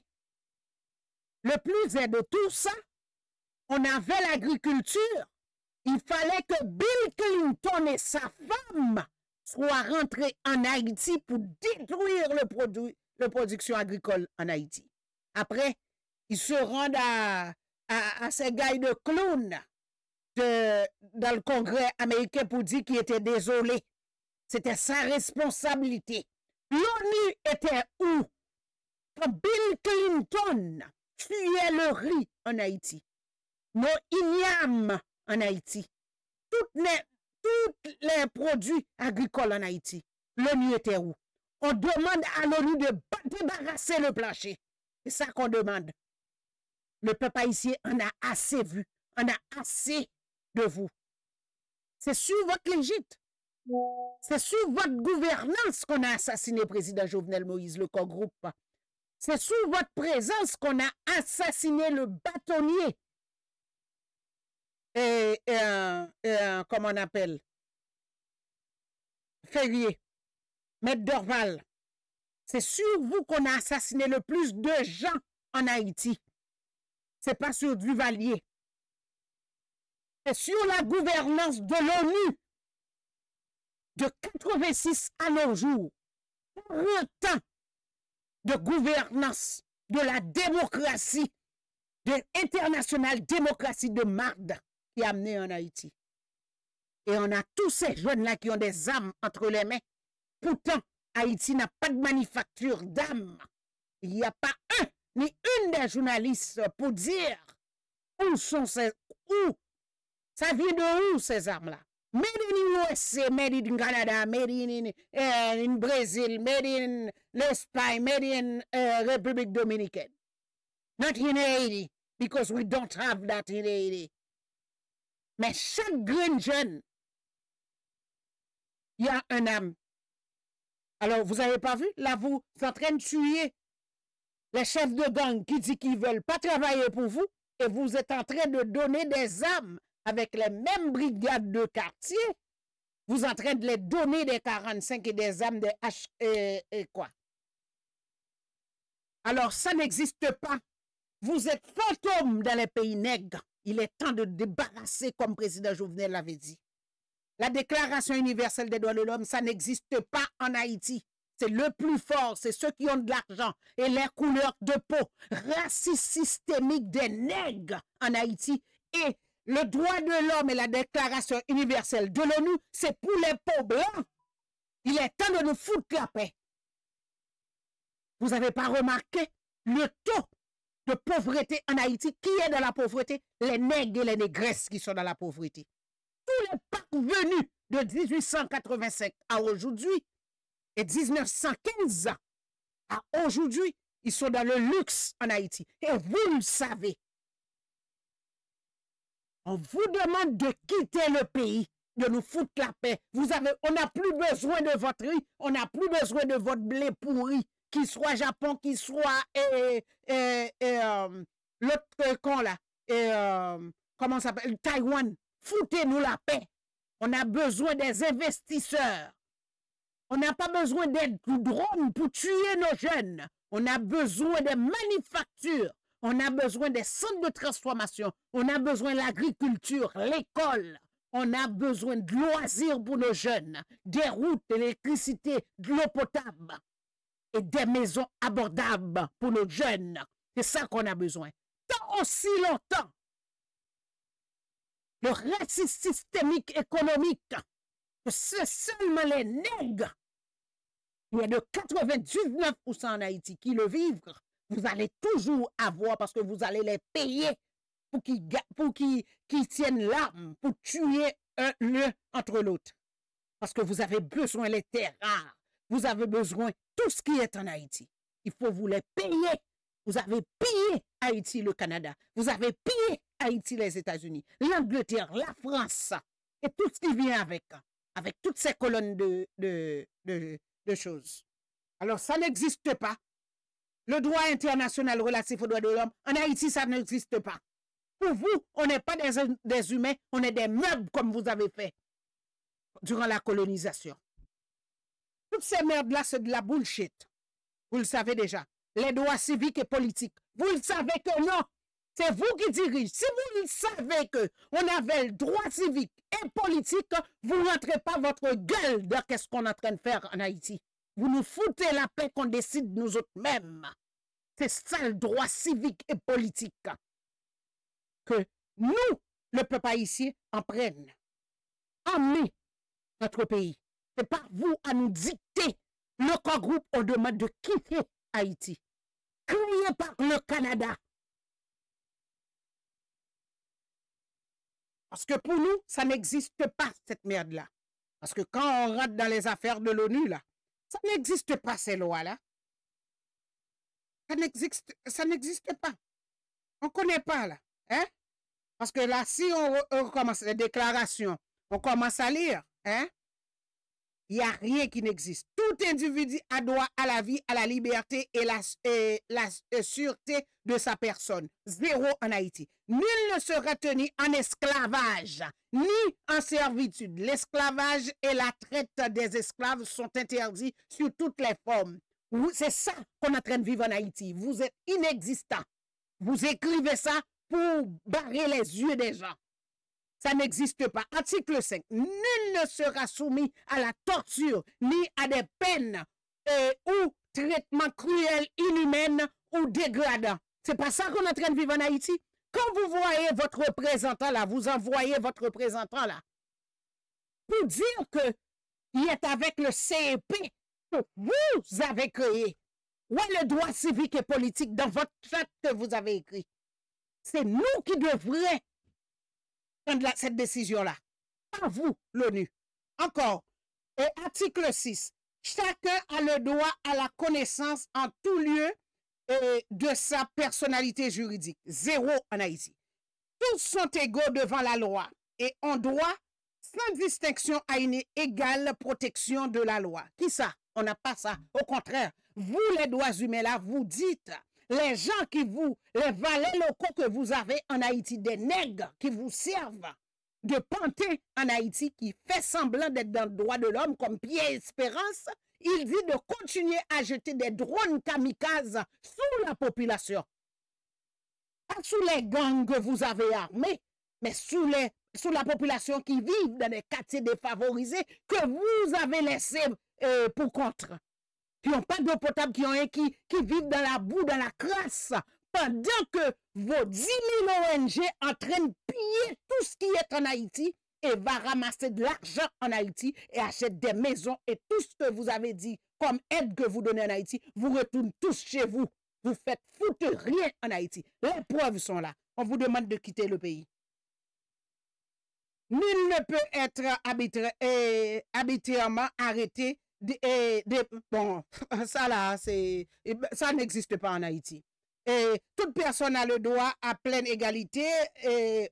Le plus est de tout ça, on avait l'agriculture. Il fallait que Bill Clinton et sa femme soient rentrés en Haïti pour détruire la production agricole en Haïti. Après, ils se rendent à ces gars de clowns dans le Congrès américain pour dire qu'il était désolé. C'était sa responsabilité. L'ONU était où? Quand Bill Clinton tuait le riz en Haïti, nos ignames en Haïti, tous les produits agricoles en Haïti, l'ONU était où? On demande à l'ONU de débarrasser le plancher. C'est ça qu'on demande. Le peuple haïtien en a assez vu, en a assez de vous. C'est sur votre légite. C'est sur votre gouvernance qu'on a assassiné le président Jovenel Moïse, le corps groupe. C'est sous votre présence qu'on a assassiné le bâtonnier. Comment on appelle? Ferrier. Maître Dorval. C'est sur vous qu'on a assassiné le plus de gens en Haïti. C'est pas sur Duvalier. C'est sur la gouvernance de l'ONU. De 86 à nos jours. 30 ans de gouvernance de la démocratie, de l'internationale démocratie de marde qui a amené en Haïti. Et on a tous ces jeunes-là qui ont des armes entre les mains. Pourtant, Haïti n'a pas de manufacture d'armes. Il n'y a pas un ni une des journalistes pour dire où sont ces... Où? Ça vient de où ces armes-là? Made in USA, made in Canada, made in Brazil, made in l'Espagne, made in République Dominicaine. Not in Haiti, because we don't have that in Haiti. Mais chaque green jeune, il y a un âme. Alors, vous n'avez pas vu? Là, vous êtes en train de tuer les chefs de gang qui disent qu'ils ne veulent pas travailler pour vous et vous êtes en train de donner des armes avec les mêmes brigades de quartier. Vous êtes en train de les donner des 45 et des armes de H et quoi? Alors, ça n'existe pas. Vous êtes fantômes dans les pays nègres. Il est temps de débarrasser, comme président Jovenel l'avait dit. La Déclaration universelle des droits de l'homme, ça n'existe pas en Haïti. C'est le plus fort, c'est ceux qui ont de l'argent et les couleurs de peau. Racisme systémique des nègres en Haïti. Et le droit de l'homme et la Déclaration universelle de l'ONU, c'est pour les peaux blancs. Il est temps de nous foutre la paix. Vous n'avez pas remarqué le taux de pauvreté en Haïti? Qui est dans la pauvreté? Les nègres et les négresses qui sont dans la pauvreté. Tous les parvenus de 1885 à aujourd'hui et 1915 à aujourd'hui, ils sont dans le luxe en Haïti. Et vous le savez. On vous demande de quitter le pays. de nous foutre la paix. On n'a plus besoin de votre riz, on n'a plus besoin de votre blé pourri, qu'il soit Japon, qu'il soit l'autre camp là, comment ça s'appelle, Taïwan. Foutez-nous la paix. On a besoin des investisseurs. On n'a pas besoin d'être drones pour tuer nos jeunes. On a besoin des manufactures. On a besoin des centres de transformation. On a besoin de l'agriculture, l'école. On a besoin de loisirs pour nos jeunes, des routes, de l'électricité, de l'eau potable et des maisons abordables pour nos jeunes. C'est ça qu'on a besoin. Tant aussi longtemps, le racisme systémique économique, que c'est seulement les nègres, il y a de 99% en Haïti qui le vivent, vous allez toujours avoir parce que vous allez les payer pour qu'ils tiennent l'arme, pour tuer l'un entre l'autre. Parce que vous avez besoin des terres rares. Vous avez besoin de tout ce qui est en Haïti. Il faut vous les payer. Vous avez pillé Haïti, le Canada. Vous avez pillé Haïti, les États-Unis, l'Angleterre, la France et tout ce qui vient avec toutes ces colonnes de choses. Alors, ça n'existe pas. Le droit international relatif aux droits de l'homme, en Haïti, ça n'existe pas. Pour vous, on n'est pas des humains, on est des meubles comme vous avez fait durant la colonisation. Toutes ces merdes-là, c'est de la bullshit. Vous le savez déjà. Les droits civiques et politiques. Vous le savez que non. C'est vous qui dirigez. Si vous le savez qu'on avait le droit civique et politique, vous ne rentrez pas votre gueule dans qu'est-ce qu'on est en train de faire en Haïti. Vous nous foutez la paix qu'on décide nous autres mêmes. C'est ça le droit civique et politique. Que nous, le peuple haïtien, en prenne. Emmenez notre pays. Ce n'est pas vous à nous dicter. Le corps groupe, on demande de quitter Haïti. Créé par le Canada. Parce que pour nous, ça n'existe pas, cette merde-là. Parce que quand on rentre dans les affaires de l'ONU, là, ça n'existe pas, ces lois-là. Ça n'existe pas. On ne connaît pas, là. Hein? Parce que là, si on commence les déclarations, on commence à lire, hein? Il n'y a rien qui n'existe. Tout individu a droit à la vie, à la liberté et la sûreté de sa personne. Zéro en Haïti. Nul ne sera tenu en esclavage, ni en servitude. L'esclavage et la traite des esclaves sont interdits sous toutes les formes. C'est ça qu'on est en train de vivre en Haïti. Vous êtes inexistant. Vous écrivez ça pour barrer les yeux des gens. Ça n'existe pas. Article 5. Nul ne sera soumis à la torture, ni à des peines ou traitements cruels, inhumains ou dégradants. C'est pas ça qu'on est en train de vivre en Haïti. Quand vous voyez votre représentant là, vous envoyez votre représentant là, pour dire qu'il est avec le CEP que vous avez créé. Où est le droit civique et politique dans votre chat que vous avez écrit? C'est nous qui devrions prendre cette décision-là. Pas vous, l'ONU. Encore, article 6. Chacun a le droit à la connaissance en tout lieu de sa personnalité juridique. Zéro en Haïti. Tous sont égaux devant la loi et ont droit, sans distinction, à une égale protection de la loi. Qui ça? On n'a pas ça. Au contraire, vous, les droits humains, là, vous dites, les gens les valets locaux que vous avez en Haïti, des nègres qui vous servent de pantin en Haïti, qui fait semblant d'être dans le droit de l'homme, comme Pierre Espérance, il dit de continuer à jeter des drones kamikazes sous la population. Pas sous les gangs que vous avez armés, mais sous la population qui vit dans des quartiers défavorisés que vous avez laissés pour contre. Qui n'ont pas d'eau potable, qui vivent dans la boue, dans la crasse, pendant que vos 10 000 ONG entraînent piller tout ce qui est en Haïti et va ramasser de l'argent en Haïti et achète des maisons et tout ce que vous avez dit comme aide que vous donnez en Haïti, vous retournez tous chez vous. Vous faites foutre rien en Haïti. Les preuves sont là. On vous demande de quitter le pays. Nul ne peut être arbitrairement arrêté. Bon, ça là, ça n'existe pas en Haïti. Et toute personne a le droit à pleine égalité,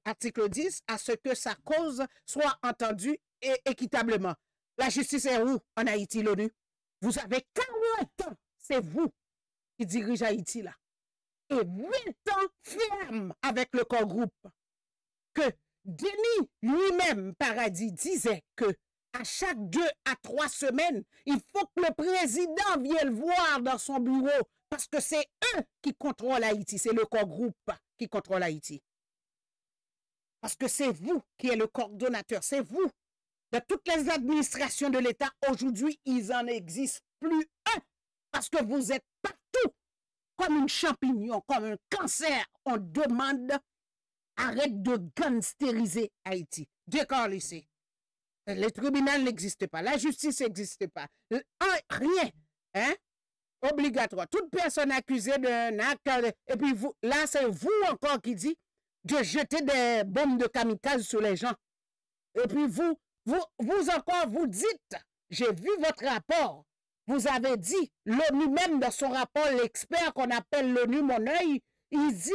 article 10, à ce que sa cause soit entendue équitablement. La justice est où en Haïti, l'ONU? Vous avez 40 ans, c'est vous qui dirigez Haïti là. Et 20 ans ferme avec le corps groupe. Que Denis lui-même, Paradis, disait que à chaque 2 à 3 semaines, il faut que le président vienne le voir dans son bureau parce que c'est eux qui contrôlent Haïti, c'est le corps groupe qui contrôle Haïti. Parce que c'est vous qui êtes le coordonnateur, c'est vous. De toutes les administrations de l'État, aujourd'hui, ils en existent plus un parce que vous êtes partout comme un champignon, comme un cancer. On demande arrête de gangstériser Haïti. Décalissez. Les tribunaux n'existent pas, la justice n'existe pas. Rien. Hein? Obligatoire. Toute personne accusée d'un acte, et puis vous, là, c'est vous encore qui dit de jeter des bombes de kamikaze sur les gens. Et puis vous encore, vous dites, j'ai vu votre rapport, vous avez dit, l'ONU même dans son rapport, l'expert qu'on appelle l'ONU Mon œil, il dit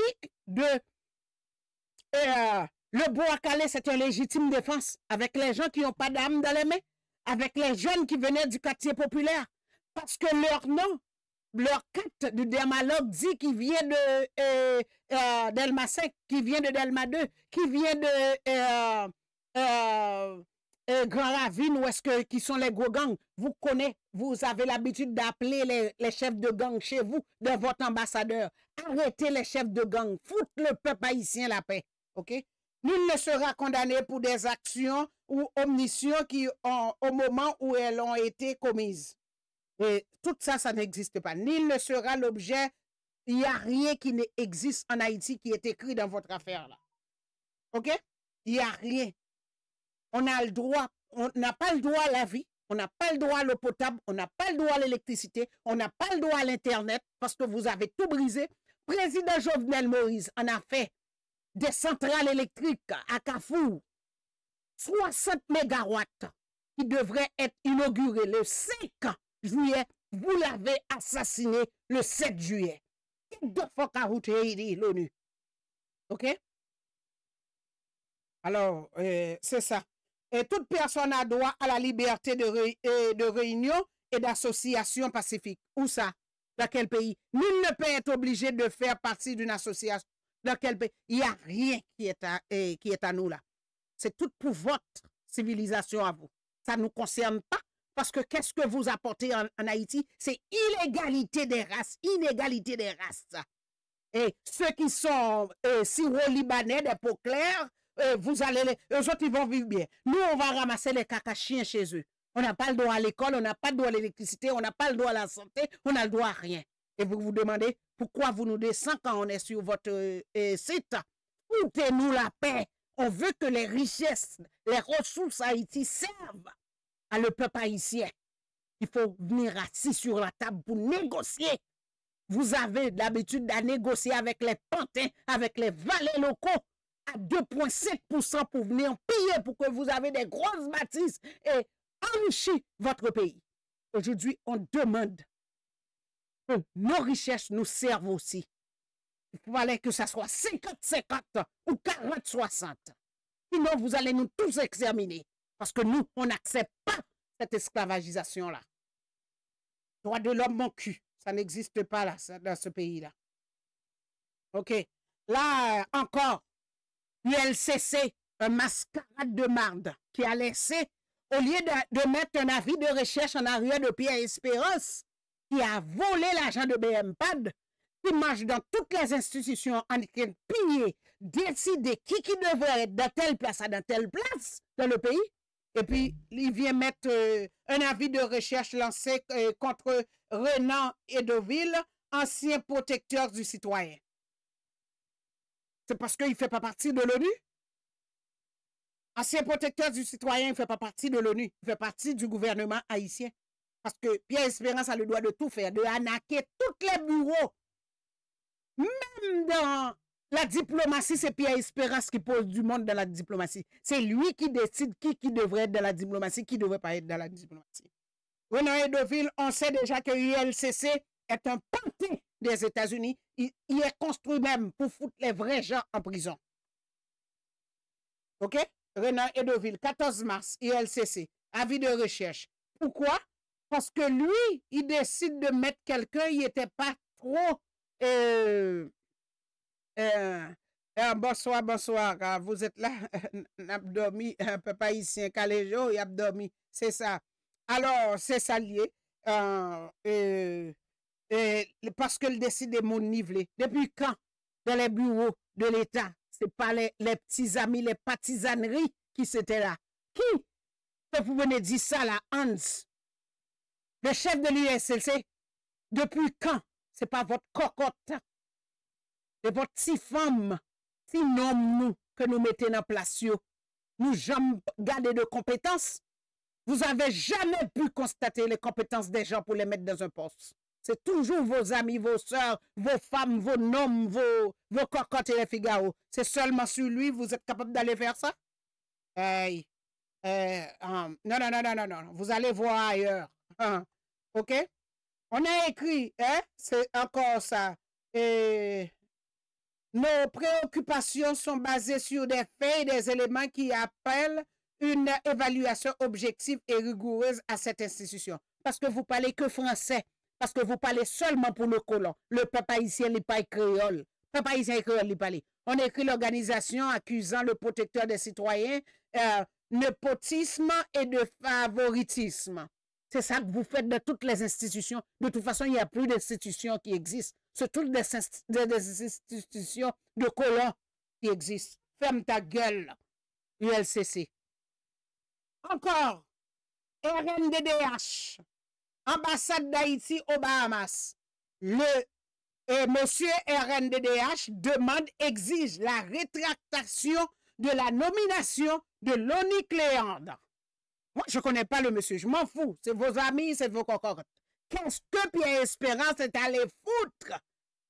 le Bois-Calais, c'est une légitime défense avec les gens qui n'ont pas d'âme dans les mains, avec les jeunes qui venaient du quartier populaire, parce que leur nom, leur carte de dermalogue dit qu'il vient de Delma 5, qui vient de Delma 2, qui vient de Grand Ravine, où est-ce que qui sont les gros gangs. Vous connaissez, vous avez l'habitude d'appeler les chefs de gang chez vous, de votre ambassadeur. Arrêtez les chefs de gang, foutre le peuple haïtien la paix. OK? Nul ne sera condamné pour des actions ou omissions qui ont, au moment où elles ont été commises. Et tout ça, ça n'existe pas. Nul ne sera l'objet. Il n'y a rien qui n'existe en Haïti qui est écrit dans votre affaire là. OK? Il n'y a rien. On a le droit, on n'a pas le droit à la vie, on n'a pas le droit à l'eau potable, on n'a pas le droit à l'électricité, on n'a pas le droit à l'Internet parce que vous avez tout brisé. Président Jovenel Moïse en a fait des centrales électriques à Carrefour, 60 mégawatts qui devraient être inaugurées le 5 juillet. Vous l'avez assassiné le 7 juillet. Deux fois qu'à route l'ONU. OK? Alors, c'est ça. Et toute personne a droit à la liberté de réunion et d'association pacifique. Où ça? Dans quel pays? Nul ne peut être obligé de faire partie d'une association. Dans quel pays? Il n'y a rien qui est à nous là. C'est tout pour votre civilisation à vous. Ça ne nous concerne pas parce que qu'est-ce que vous apportez en Haïti? C'est inégalité des races. Inégalité des races. Et ceux qui sont syro-libanais, des peaux claires, vous allez, eux autres, ils vont vivre bien. Nous, on va ramasser les caca chiens chez eux. On n'a pas le droit à l'école, on n'a pas le droit à l'électricité, on n'a pas le droit à la santé, on a le droit à rien. Et vous vous demandez pourquoi vous nous descendez quand on est sur votre site. Foutez-nous la paix. On veut que les richesses, les ressources Haïti servent à le peuple haïtien. Il faut venir assis sur la table pour négocier. Vous avez l'habitude de négocier avec les pantins, avec les valets locaux à 2,5% pour venir piller pour que vous avez des grosses bâtisses et enrichir votre pays. Aujourd'hui, on demande que nos richesses nous servent aussi. Il fallait que ça soit 50-50 ou 40-60. Sinon, vous allez nous tous examiner. Parce que nous, on n'accepte pas cette esclavagisation-là. Droit de l'homme, mon cul. Ça n'existe pas là, dans ce pays-là. OK. Là, encore, l'ULCC, un mascarade de marde qui a laissé, au lieu de mettre un avis de recherche en arrière de Pierre Espérance, qui a volé l'argent de BMPAD, qui marche dans toutes les institutions en train de piller, décider qui devrait être dans telle place à dans telle place dans le pays. Et puis, il vient mettre un avis de recherche lancé contre Renan Edoville, ancien protecteur du citoyen. C'est parce qu'il ne fait pas partie de l'ONU? Ancien protecteur du citoyen, il ne fait pas partie de l'ONU. Il fait partie du gouvernement haïtien. Parce que Pierre Espérance a le droit de tout faire, de arnaquer tous les bureaux. Même dans la diplomatie, c'est Pierre Espérance qui pose du monde dans la diplomatie. C'est lui qui décide qui devrait être dans la diplomatie, qui ne devrait pas être dans la diplomatie. Renan Edoville, on sait déjà que l'ULCC est un pantin des États-Unis. Il est construit même pour foutre les vrais gens en prison. OK? Renan Edoville, 14 mars, ILCC, avis de recherche. Pourquoi? Parce que lui, il décide de mettre quelqu'un, il n'était pas trop... bonsoir, bonsoir. Vous êtes là, n'a dormi, un peu pas ici, un caléjo, il a dormi. C'est ça. Alors, c'est ça lié. Parce qu'il décide de mon niveler. Depuis quand, dans les bureaux de l'État, c'est pas les petits amis, les partisaneries qui s'étaient là. Qui? Que vous venez dire ça là, Hans? Le chef de l'USLC? Depuis quand? C'est pas votre cocotte. C'est votre petite femme, petit nom nous, que nous mettez en place. Nous jamais gardé de compétences. Vous avez jamais pu constater les compétences des gens pour les mettre dans un poste. C'est toujours vos amis, vos soeurs, vos femmes, vos noms, vos cocottes et les Figaro. C'est seulement sur lui, vous êtes capable d'aller faire ça? Non. Vous allez voir ailleurs. OK? On a écrit, hein? C'est encore ça. Nos préoccupations sont basées sur des faits et des éléments qui appellent une évaluation objective et rigoureuse à cette institution. Parce que vous parlez que français. Parce que vous parlez seulement pour le colon. Le peuple haïtien n'est pas créole. Le peuple haïtien est créole, il parle. On écrit l'organisation accusant le protecteur des citoyens népotisme et de favoritisme. C'est ça que vous faites de toutes les institutions. De toute façon, il n'y a plus d'institutions qui existent. C'est toutes des institutions de colons qui existent. Ferme ta gueule, ULCC. Encore, RNDDH, ambassade d'Haïti aux Bahamas. Monsieur RNDDH exige la rétractation de la nomination de Loni Cléandre. Moi, je ne connais pas le monsieur, je m'en fous. C'est vos amis, c'est vos cocottes. Qu'est-ce que Pierre Espérance est allé foutre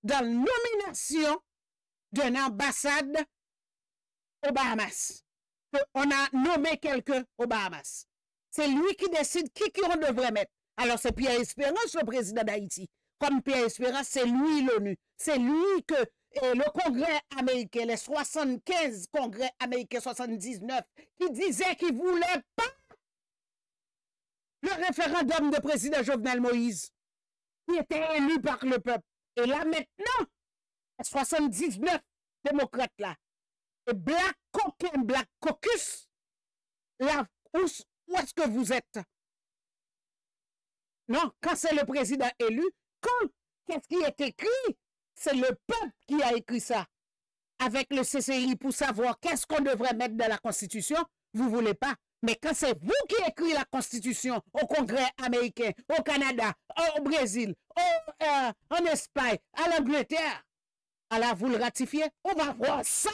dans la nomination d'une ambassade aux Bahamas? On a nommé quelqu'un aux Bahamas. C'est lui qui décide qui on devrait mettre. Alors, c'est Pierre Espérance, le président d'Haïti. Comme Pierre Espérance, c'est lui l'ONU. C'est lui que le Congrès américain, les 75 Congrès américains 79, qui disaient qu'ils ne voulaient pas le référendum de président Jovenel Moïse, qui était élu par le peuple. Et là, maintenant, 79 démocrates là, et Black Coquin, Black Caucus, là, où est-ce que vous êtes? Non, quand c'est le président élu, qu'est-ce qui est écrit? C'est le peuple qui a écrit ça. Avec le CCI pour savoir qu'est-ce qu'on devrait mettre dans la Constitution, vous ne voulez pas. Mais quand c'est vous qui écrivez la Constitution au Congrès américain, au Canada, au Brésil, en Espagne, à l'Angleterre, alors vous le ratifiez, on va voir ça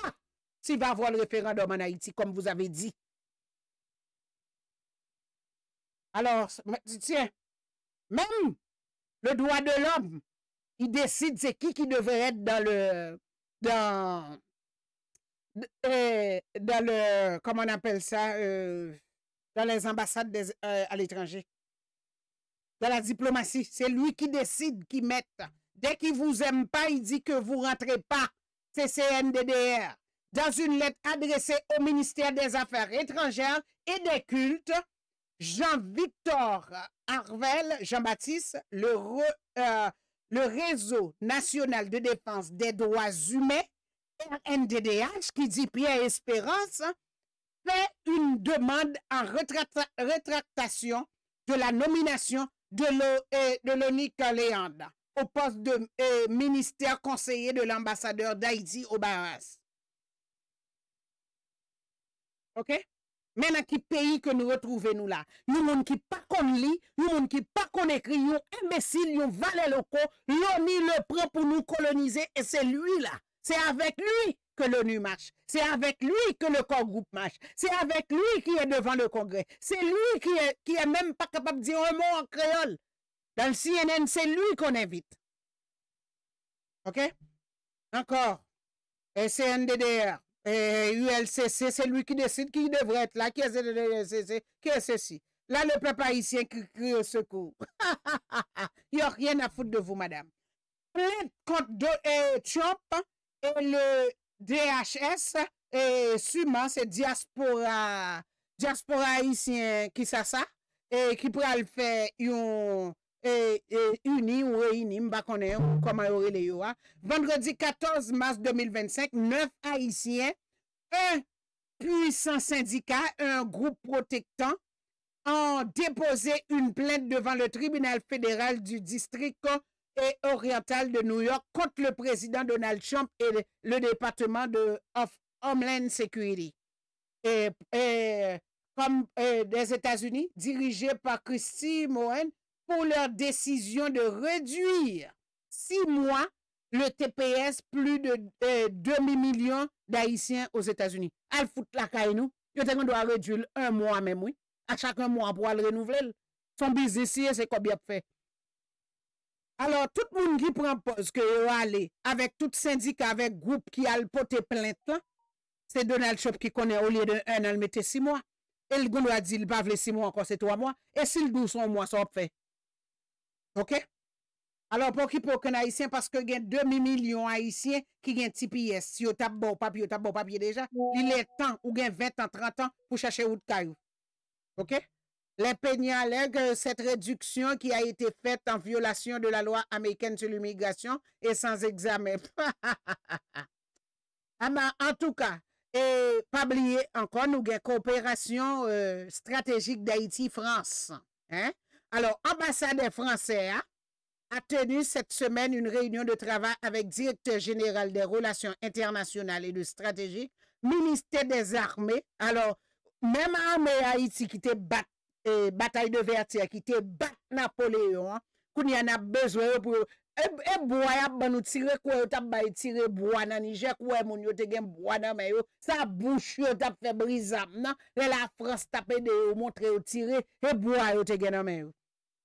s'il va avoir le référendum en Haïti, comme vous avez dit. Alors, tiens, même le droit de l'homme, il décide c'est qui devrait être dans le, comment on appelle ça, dans les ambassades à l'étranger. Dans la diplomatie, c'est lui qui décide, qui met. Dès qu'il ne vous aime pas, il dit que vous ne rentrez pas. C'est CNDDR. Dans une lettre adressée au ministère des Affaires étrangères et des cultes, Jean-Victor Arvel, Jean-Baptiste, le Réseau national de défense des droits humains, RNDDH, qui dit Pierre Espérance, fait une demande en rétractation de la nomination de Loni Cléandre au poste de ministère conseiller de l'ambassadeur d'Haïti aux Bahamas. OK? Maintenant, qui pays que nous retrouvons nous là? Nous, monde qui pas qu'on lit, nous, monde qui pas qu'on écrit, nous, imbéciles, nous, valets locaux, l'ONU le prend pour nous coloniser et c'est lui là. C'est avec lui que l'ONU marche. C'est avec lui que le corps groupe marche. C'est avec lui qui est devant le Congrès. C'est lui qui est même pas capable de dire un mot en créole. Dans le CNN, c'est lui qu'on invite. OK? Encore. CNDDR. ULCC, c'est lui qui décide qui devrait être là. Qui est ULCC? Qui est ceci? Là, le peuple haïtien qui crie au secours. Il n'y a rien à foutre de vous, madame. Plainte contre Trump et le DHS et sûrement c'est diaspora haïtien qui ça et qui pourra le faire uni ou réuni, m'pa connaît comment aurait les yo. Vendredi 14 mars 2025, 9 haïtiens, un puissant syndicat, un groupe protectant ont déposé une plainte devant le tribunal fédéral du district et oriental de New York contre le président Donald Trump et le département of Homeland Security. Comme des États-Unis, dirigé par Christy Moen, pour leur décision de réduire 6 mois le TPS, plus de demi-million d'Haïtiens aux États-Unis. Al fout la caille nous, yo te doit réduire 1 mois même, oui. À chaque mois pour le renouveler. Son business, c'est combien fait. Alors, tout le monde qui prend pause, que yo aller avec tout syndicat, avec groupe qui a le porté plainte, c'est Donald Trump qui connaît au lieu de 1 an, le mettre 6 mois. Et le gouvernement a dit, il va vle 6 mois encore, c'est 3 mois. Et s'il 12 mois, ça va fait. OK? Alors, pour qui pour qu'un haïtien, parce que il y a 2 millions haïtiens qui ont TPS, si vous avez bon papier déjà, il est temps, ou bien 20 ans, 30 ans, pour chercher où de caillou. OK? Les peignants allèguent cette réduction qui a été faite en violation de la loi américaine sur l'immigration et sans examen. En tout cas, et pas oublier encore, nous avons une coopération stratégique d'Haïti-France. Hein? Alors, l'ambassade français a tenu cette semaine une réunion de travail avec directeur général des relations internationales et de stratégie, ministère des armées. Alors, même armée Haïti qui te bat bataille de Vertières, qui te bat Napoléon, qu'on y en a besoin pour bois y a ban nous tirer quoi yo t'a bay tirer bois dans Niger quoi moun yo te gen bois dans mais yo ça bouche yo t'a fait brisam nan la France t'a aidé yo montrer yo tirer et bois yo te gen dans mais yo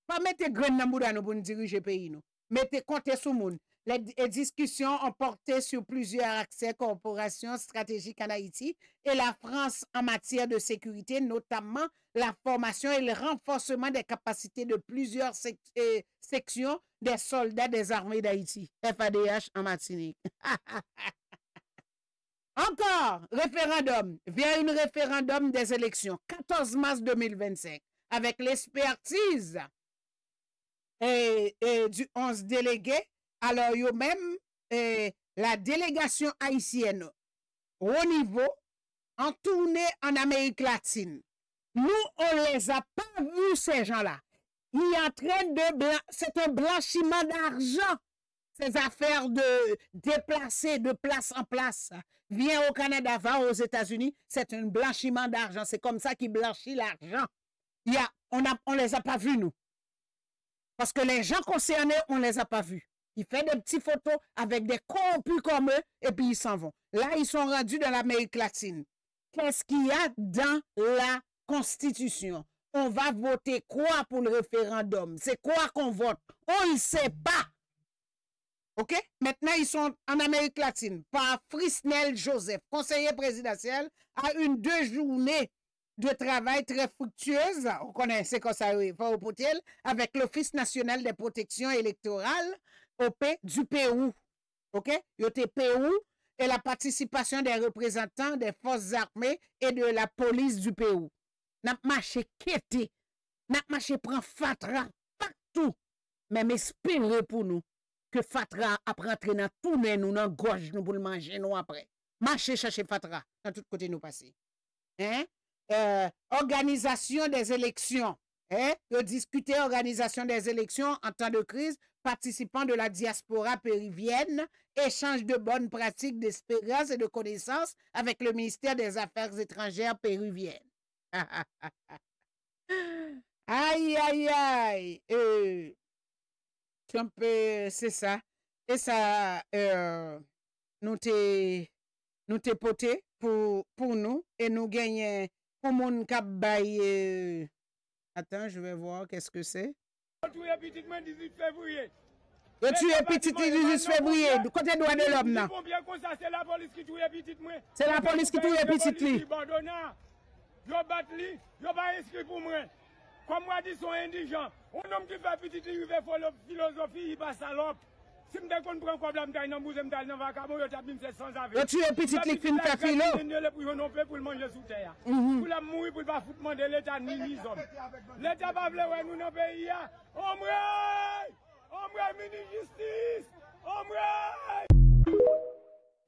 pas mettre grain dans bouda nous pour nous diriger pays nous mettez compter sous moun. Les discussions ont porté sur plusieurs accès coopération stratégique en Haïti et la France en matière de sécurité, notamment la formation et le renforcement des capacités de plusieurs sections des soldats des armées d'Haïti, FADH en Martinique. Encore, référendum, via un référendum des élections, 14 mars 2025, avec l'expertise du 11 délégués. Alors, yo même, la délégation haïtienne au niveau, en tournée en Amérique latine. Nous, on les a pas vus, ces gens-là. Il est en train de... C'est un blanchiment d'argent. Ces affaires de déplacer de place en place. Vient au Canada, va aux États-Unis. C'est un blanchiment d'argent. C'est comme ça qu'ils blanchissent l'argent. On les a pas vus, nous. Parce que les gens concernés, on les a pas vus. Ils font des petites photos avec des corrompus comme eux et puis ils s'en vont. Là, ils sont rendus dans l'Amérique latine. Qu'est-ce qu'il y a dans la Constitution? On va voter quoi pour le référendum? C'est quoi qu'on vote? On ne sait pas. OK? Maintenant, ils sont en Amérique latine par Frisnel Joseph, conseiller présidentiel, à 2 journées de travail très fructueuse. On connaît, c'est comme ça, oui, avec l'Office national des protections électorales du Pérou. OK? Yote Pérou et la participation des représentants des forces armées et de la police du Pérou. N'a marché kété, n'a marché prend Fatra partout. Mais m'espérer pour nous que Fatra a rentré dans tout nous dans gorge nous pour le manger nous après. Marcher chercher Fatra dans tout côté nous passer. Hein? Organisation des élections. Hein? Discuter organisation des élections en temps de crise, participants de la diaspora péruvienne, échange de bonnes pratiques d'espérance et de connaissances avec le ministère des Affaires étrangères péruviennes. Aïe, aïe, aïe. Trump, c'est ça. Et ça, nous t'es poté pour nous et nous gagnons pour mon cap bail. Attends, je vais voir qu'est-ce que c'est. Tu es petit 18 février. Tu es petit 18 février. Du côté droit de l'homme, non? C'est la police qui tue petit. C'est la police qui tue petit. Yo bat li, yo pas inscrit pour moi. Comme moi dit, sont indigents. Un homme qui fait petit, il fait philosophie, il pas salope. Si je prends un problème, je vais dans vacabon, je vais me sans avis. Tu es petit qui fin faire filo. Pour manger sous terre. Pour la mourir, pour ne pas foutre de l'État ni les hommes. L'État va vouloir nous dans le pays. Ombre, mini-justice. Ombre.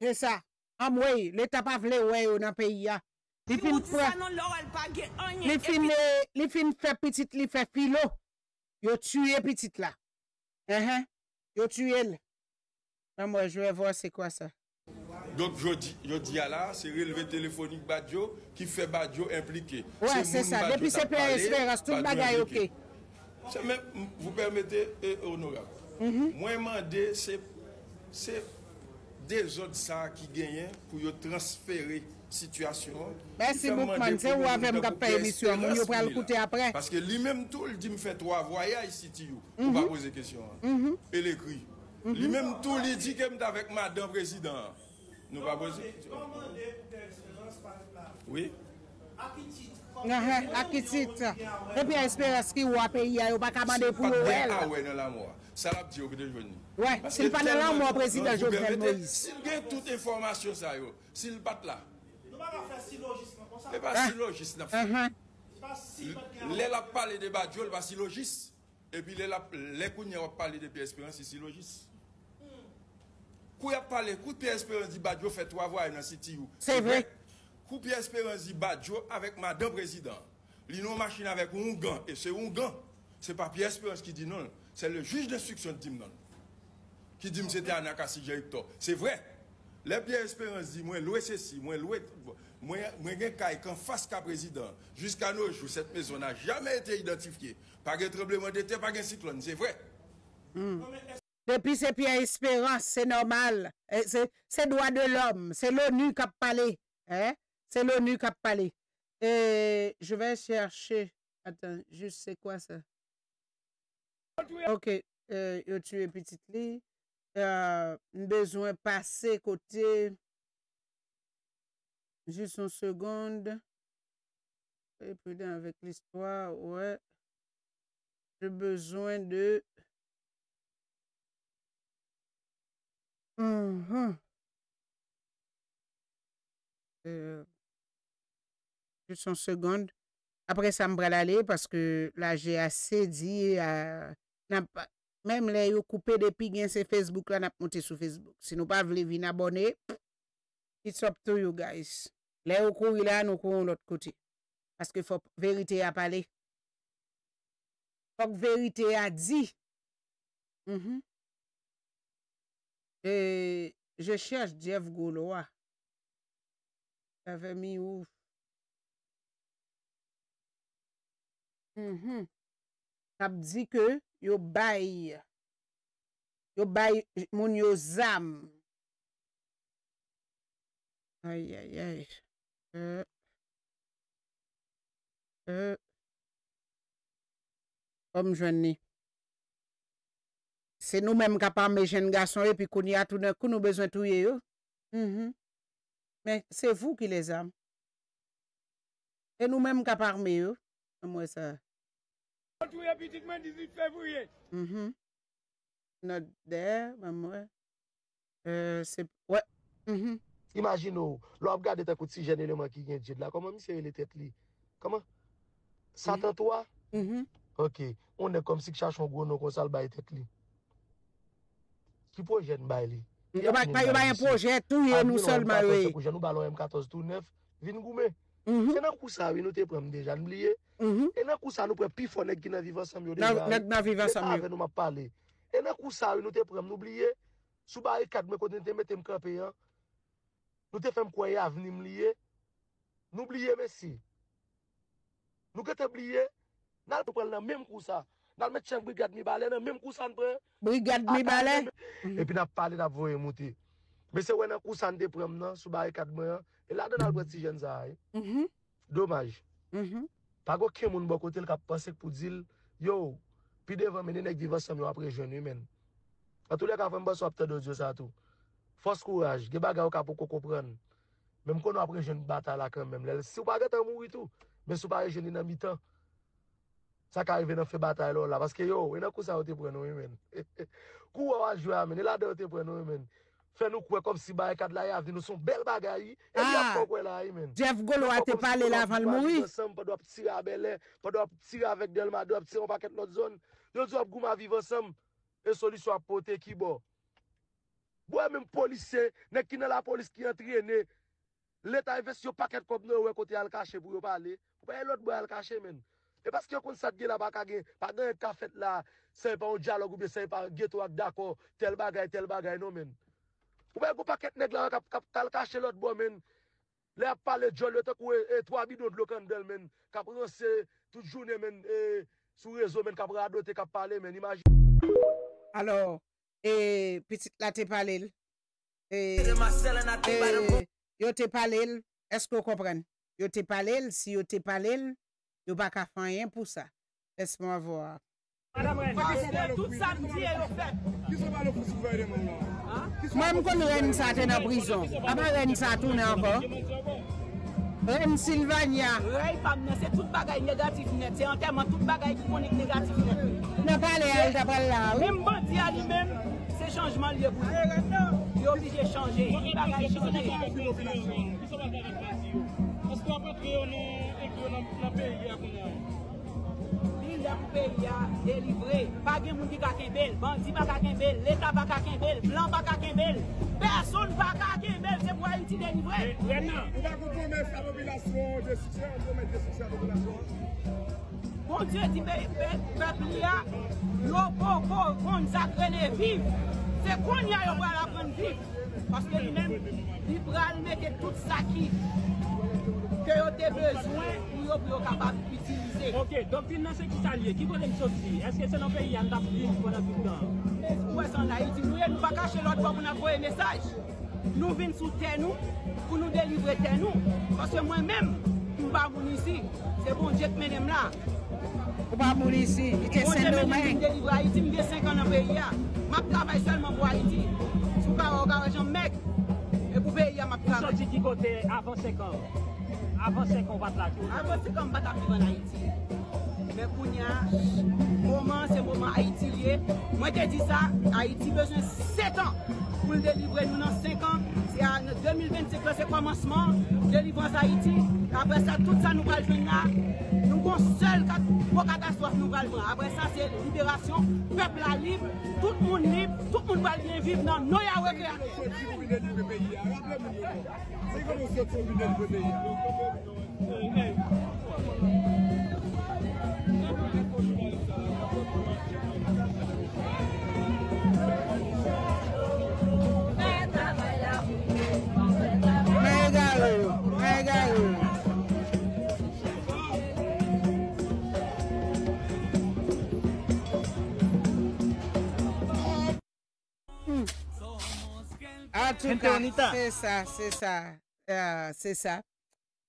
C'est ça. Ombre, l'État pas vouloir dans le pays. Il fin fait petit, il fait filo. Yo tué petit là. Yo tué. Moi, je vais voir c'est quoi ça. Donc, je dis à là, c'est relevé téléphonique Badjo qui fait Badjo impliqué. Ouais, c'est ça. Depuis CPA Espérance, tout le bagage ok. Vous permettez, honorable. Moi, je demande, c'est des autres ça qui gagnent pour transférer situation. Merci beaucoup, man. C'est où avec moi qui paye émission. Moi, je vais l'écouter après. Parce que lui-même, tout le dit, me fait 3 voyages ici, pour pas poser question. Et l'écrit. Lui-même, tout le dit que je suis avec madame président. Nous pas poser. Oui. À qui titre? Et puis, Espérance qui ou à pays, il n'y a pas qu'à demander pour elle. Ah ouais, dans la mois. Ça l'a dit au bout de journée. Ouais, s'il pas dans la mois, président Jovenel Moïse. S'il a toute information, ça, s'il pas là. Nous ne pouvons pas faire syllogisme comme ça. C'est pas syllogisme. Les a parlé de Badjo, pas syllogisme. Et puis les Kounia ont parlé de Pierre Espérance, c'est syllogisme. Kounia a parlé, Pierre Espérance dit Badjo fait 3 voix dans le City. C'est vrai. Pierre Espérance dit Badjo avec madame président. Il y a une machine avec un gant. Et c'est un gant. Ce n'est pas Pierre Espérance qui dit non. C'est le juge d'instruction qui dit non. Qui dit que c'était un Akassi Hector. C'est vrai. Les Pierre Espérance dit moi, l'OSSI, moi, face qu'à président. Jusqu'à nos jours, cette maison n'a jamais été identifiée. Pas de tremblement de terre, pas de cyclone. C'est vrai. Depuis c'est Pierre Espérance, c'est normal. C'est droit de l'homme. C'est l'ONU qui a parlé. Hein? C'est l'ONU qui a parlé. Je vais chercher. Attends, juste c'est quoi ça? Ok. Yo tué petite lit. Besoin passer côté. Juste une seconde. Et prudent avec l'histoire. Ouais. J'ai besoin de. Juste une seconde. Après ça, me aller parce que là, j'ai assez dit. Même les yo coupé depuis que c'est Facebook, là, n'a pas monté sur Facebook. Si nous pas voulons venir abonner, it's up to you guys. Les yo couru là, nous courons de l'autre côté. Parce que faut vérité à parler. Faut que vérité à dit. Et je cherche Jeff Goulois. J'avais mis où? Ça me dit que yo bay moun yo zam. Aïe aïe aïe. Comme jeune. C'est nous-mêmes qui avons mes jeunes garçons et puis qu'on y a tout d'un coup nous besoin de tout yo. Mais c'est vous qui les avez. Et nous-mêmes qui avons armé yo. Moi ça. Tout est petit 18 février. Not there, maman. C'est ouais. Imaginez, l'on regarde ta coup de si jeune élément qui vient de là. Comment monsieur les têtes li? Comment? Satan toi? Ok. On est comme si que cherche un gros nom comme ça le bail tête li. Qui projet de bail li? Il y a un projet tout et nous seulement oui. Nous ballon M14 tout neuf, vinn goumé. C'est dans coup ça oui nous te prendre déjà oublié. Et dans coup ça nous prend pi fort nèg qui nan vivre ensemble déjà. Dans vivre ensemble. Avec nous m'a parler. Et dans coup ça nous te prendre oublié. Sous barricade me côté te mettre me camper hein. Nous te fait croire avenir m'lié. N'oubliez merci. Nous que oublié, n'a prendre le même coup ça. N'a mettre 5 brigade mi balé dans même coup ça prend. Brigade mi balé. Et puis n'a parler n'a voyer monter. Mais c'est ouais dans coup ça te prendre nan sous barricade moi et là dans le petit jeune ça. Dommage. Pas aucun monde bon côté le cap penser pour dire yo, puis devant mener nèg vivre ensemble après jeune humain. En tous les cas, faut pas opter de Dieu ça tout. Force courage, des bagages pour comprendre. Même qu'on après jeune bataille là quand même. Si vous pas mourir tout, mais si vous pas jeune dans mi-temps. ça qui arrive dans fait bataille là parce que yo, on a coup ça te prendre nous men. Kou va jouer men, là de te prendre nous men. Fait nous quoi comme si barricade là y a nous sont belles bagailles et il y a quoi là men. Jeff Golo a te parlé là avant le mourir. Pas doit tirer à Belé, pas doit tirer avec Delma, doit tirer un paquet notre zone. Yo doit gouma vivre ensemble et solution à porter qui bon. Bois même policier, nek qui dans la police qui entraîné, l'état investi un paquet comme nous côté al caché pour parler. Pas l'autre bois al caché men. Et parce que kon ça là pas gain café là, c'est pas un dialogue ou bien c'est pas ghetto d'accord, tel bagay non men. Ou bien go paquet nèg là k'al caché l'autre bois men. Là parler John le temps et 3 bidons de l'ocandel men, k'ap rancé toute journée men sur réseau men k'ap radoter k'ap parler men imagine. Alors petit là te parler yo te parler, est-ce que vous comprenez? Yo te parler, si yo te parler, yo pas ka faire rien pour ça. Laisse-moi voir. Madame Reine, tout samedi et au fait. Qui sont pas le pour souffrir moi, je connais Ren ça dans prison. Après Ren ça tourne encore. Ren Sylvania. C'est tout bagaille négatif net. C'est entièrement tout bagaille qui connecte négatif net. Ne parle à elle d'après là. Même bandi à lui-même, c'est changement lié pour lui. Il est obligé de changer. Il bagaille changer. Parce qu'on peut créer un pays à pour pays à délivrer. Pas de monde qui a kembel, bandit pas ka kembel, l'État pas ka kembel, blanc pas ka kembel, personne pas ka kembel, c'est pour Haïti délivrer. Maintenant, on va compromettre la population de succès, on promet de succès à la population. Bon Dieu dit peuple là, yo qu'on s'agrene vivre. C'est qu'on y a yo va l'apprendre vivre parce que lui-même il pral mettre tout ça qui que vous avez besoin pour être capable d'utiliser. Ok, donc il n'a ce qui s'allie. Qui veut sortir? Est-ce que c'est dans le pays qui a tapé pendant tout le temps? Où est-ce en Haïti? Nous ne pas cacher l'autre pour nous envoyer un message. Nous venons sous terre nous pour nous délivrer terre nous. Parce que moi-même, je ne suis pas ici. C'est bon Dieu qui m'aime là. Je ne suis pas ici. Il est Saint-Domingue. Je délivre Haïti, je suis 5 ans dans le pays. Je travaille seulement pour Haïti. Je suis pas un mec. Et pour le pays, je travaille. Vous sortez qui côté avant 5 ans? Avant 5 ans, on va te la tour. Avant 5 ans, on va te vivre en Haïti. Mais pour nous, moment, c'est moment Haïti lié. Moi, je dis ça, Haïti besoin de 7 ans pour le délivrer. Nous, dans 5 ans, c'est en 2025, c'est commencement, délivrance Haïti. Après ça, tout ça, nous allons jouer là. Nous avons seul catastrophe, nous allons voir. Après ça, c'est libération, peuple à libre, tout le monde libre, tout le monde va bien vivre dans nos récréations. C'est comme on se retrouve dans le pays. En tout cas, c'est ça.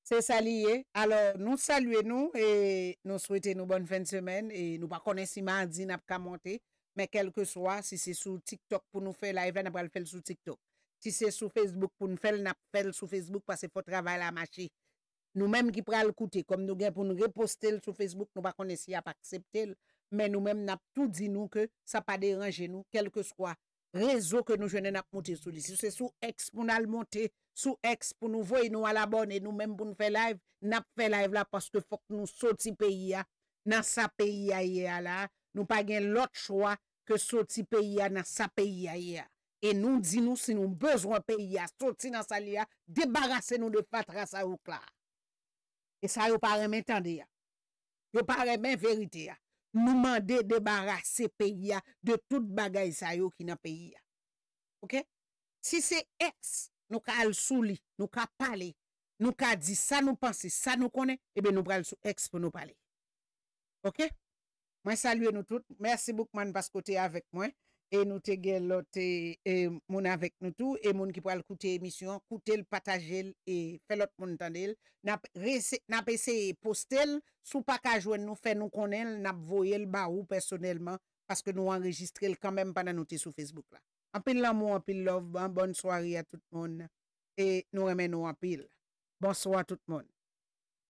C'est ça lié. Alors, nous saluons nous et nous souhaitons une bonne fin de semaine. Et nous ne connaissons pas si mardi n'a pas monter, mais quel que soit, si c'est sur TikTok pour nous faire live, nous allons faire sur TikTok. Si c'est sur Facebook pour nous faire, nous allons faire sur Facebook parce qu'il faut travailler la machine. Nous-mêmes qui prenons l'écouter, comme nous pour nous reposter sur Facebook, nous ne connaissons pas si pas accepter, mais nous-mêmes nous tout dit nous que ça pas déranger nous, quel que soit réseau que nous jeunes n'a monter sur lui. Si c'est sous X pour nous monter, sous X pour nous voir nous à la bonne et nous-mêmes pour nous faire live, n'a fait live là parce que faut que nous sorti pays dans sa pays là, nous pas gain l'autre choix que sorti pays dans sa pays et nous dit nous si nous besoin pays sorti dans sa lia, débarrasser nous de fatra ça ou là. Et ça yo pas remet tande ya. Yo pas remet vérité ya. Nous demander débarrasser pays de toute bagaille ça yo qui dans pays. OK? Si c'est ex, nous ka souli, nous ka parler, nous ka dit ça nous penser, ça nous connaît, et bien nous pral sous ex pour nous parler. OK? Moi salue nous toutes. Merci beaucoup man parce que tu es avec moi et nous te gen l'autre mon avec nous tout et moun qui pral écouter émission, écouter le partager et faire l'autre moun tandel. N'a essayé poster sous pas ka joindre nous fait nous connaître, n'a voyer le ba ou personnellement parce que nous enregistrer quand même pendant nous sur Facebook là. En pile l'amour, en pile love, bonne soirée à tout le monde et nous remercions en pile. Bonsoir à tout le monde.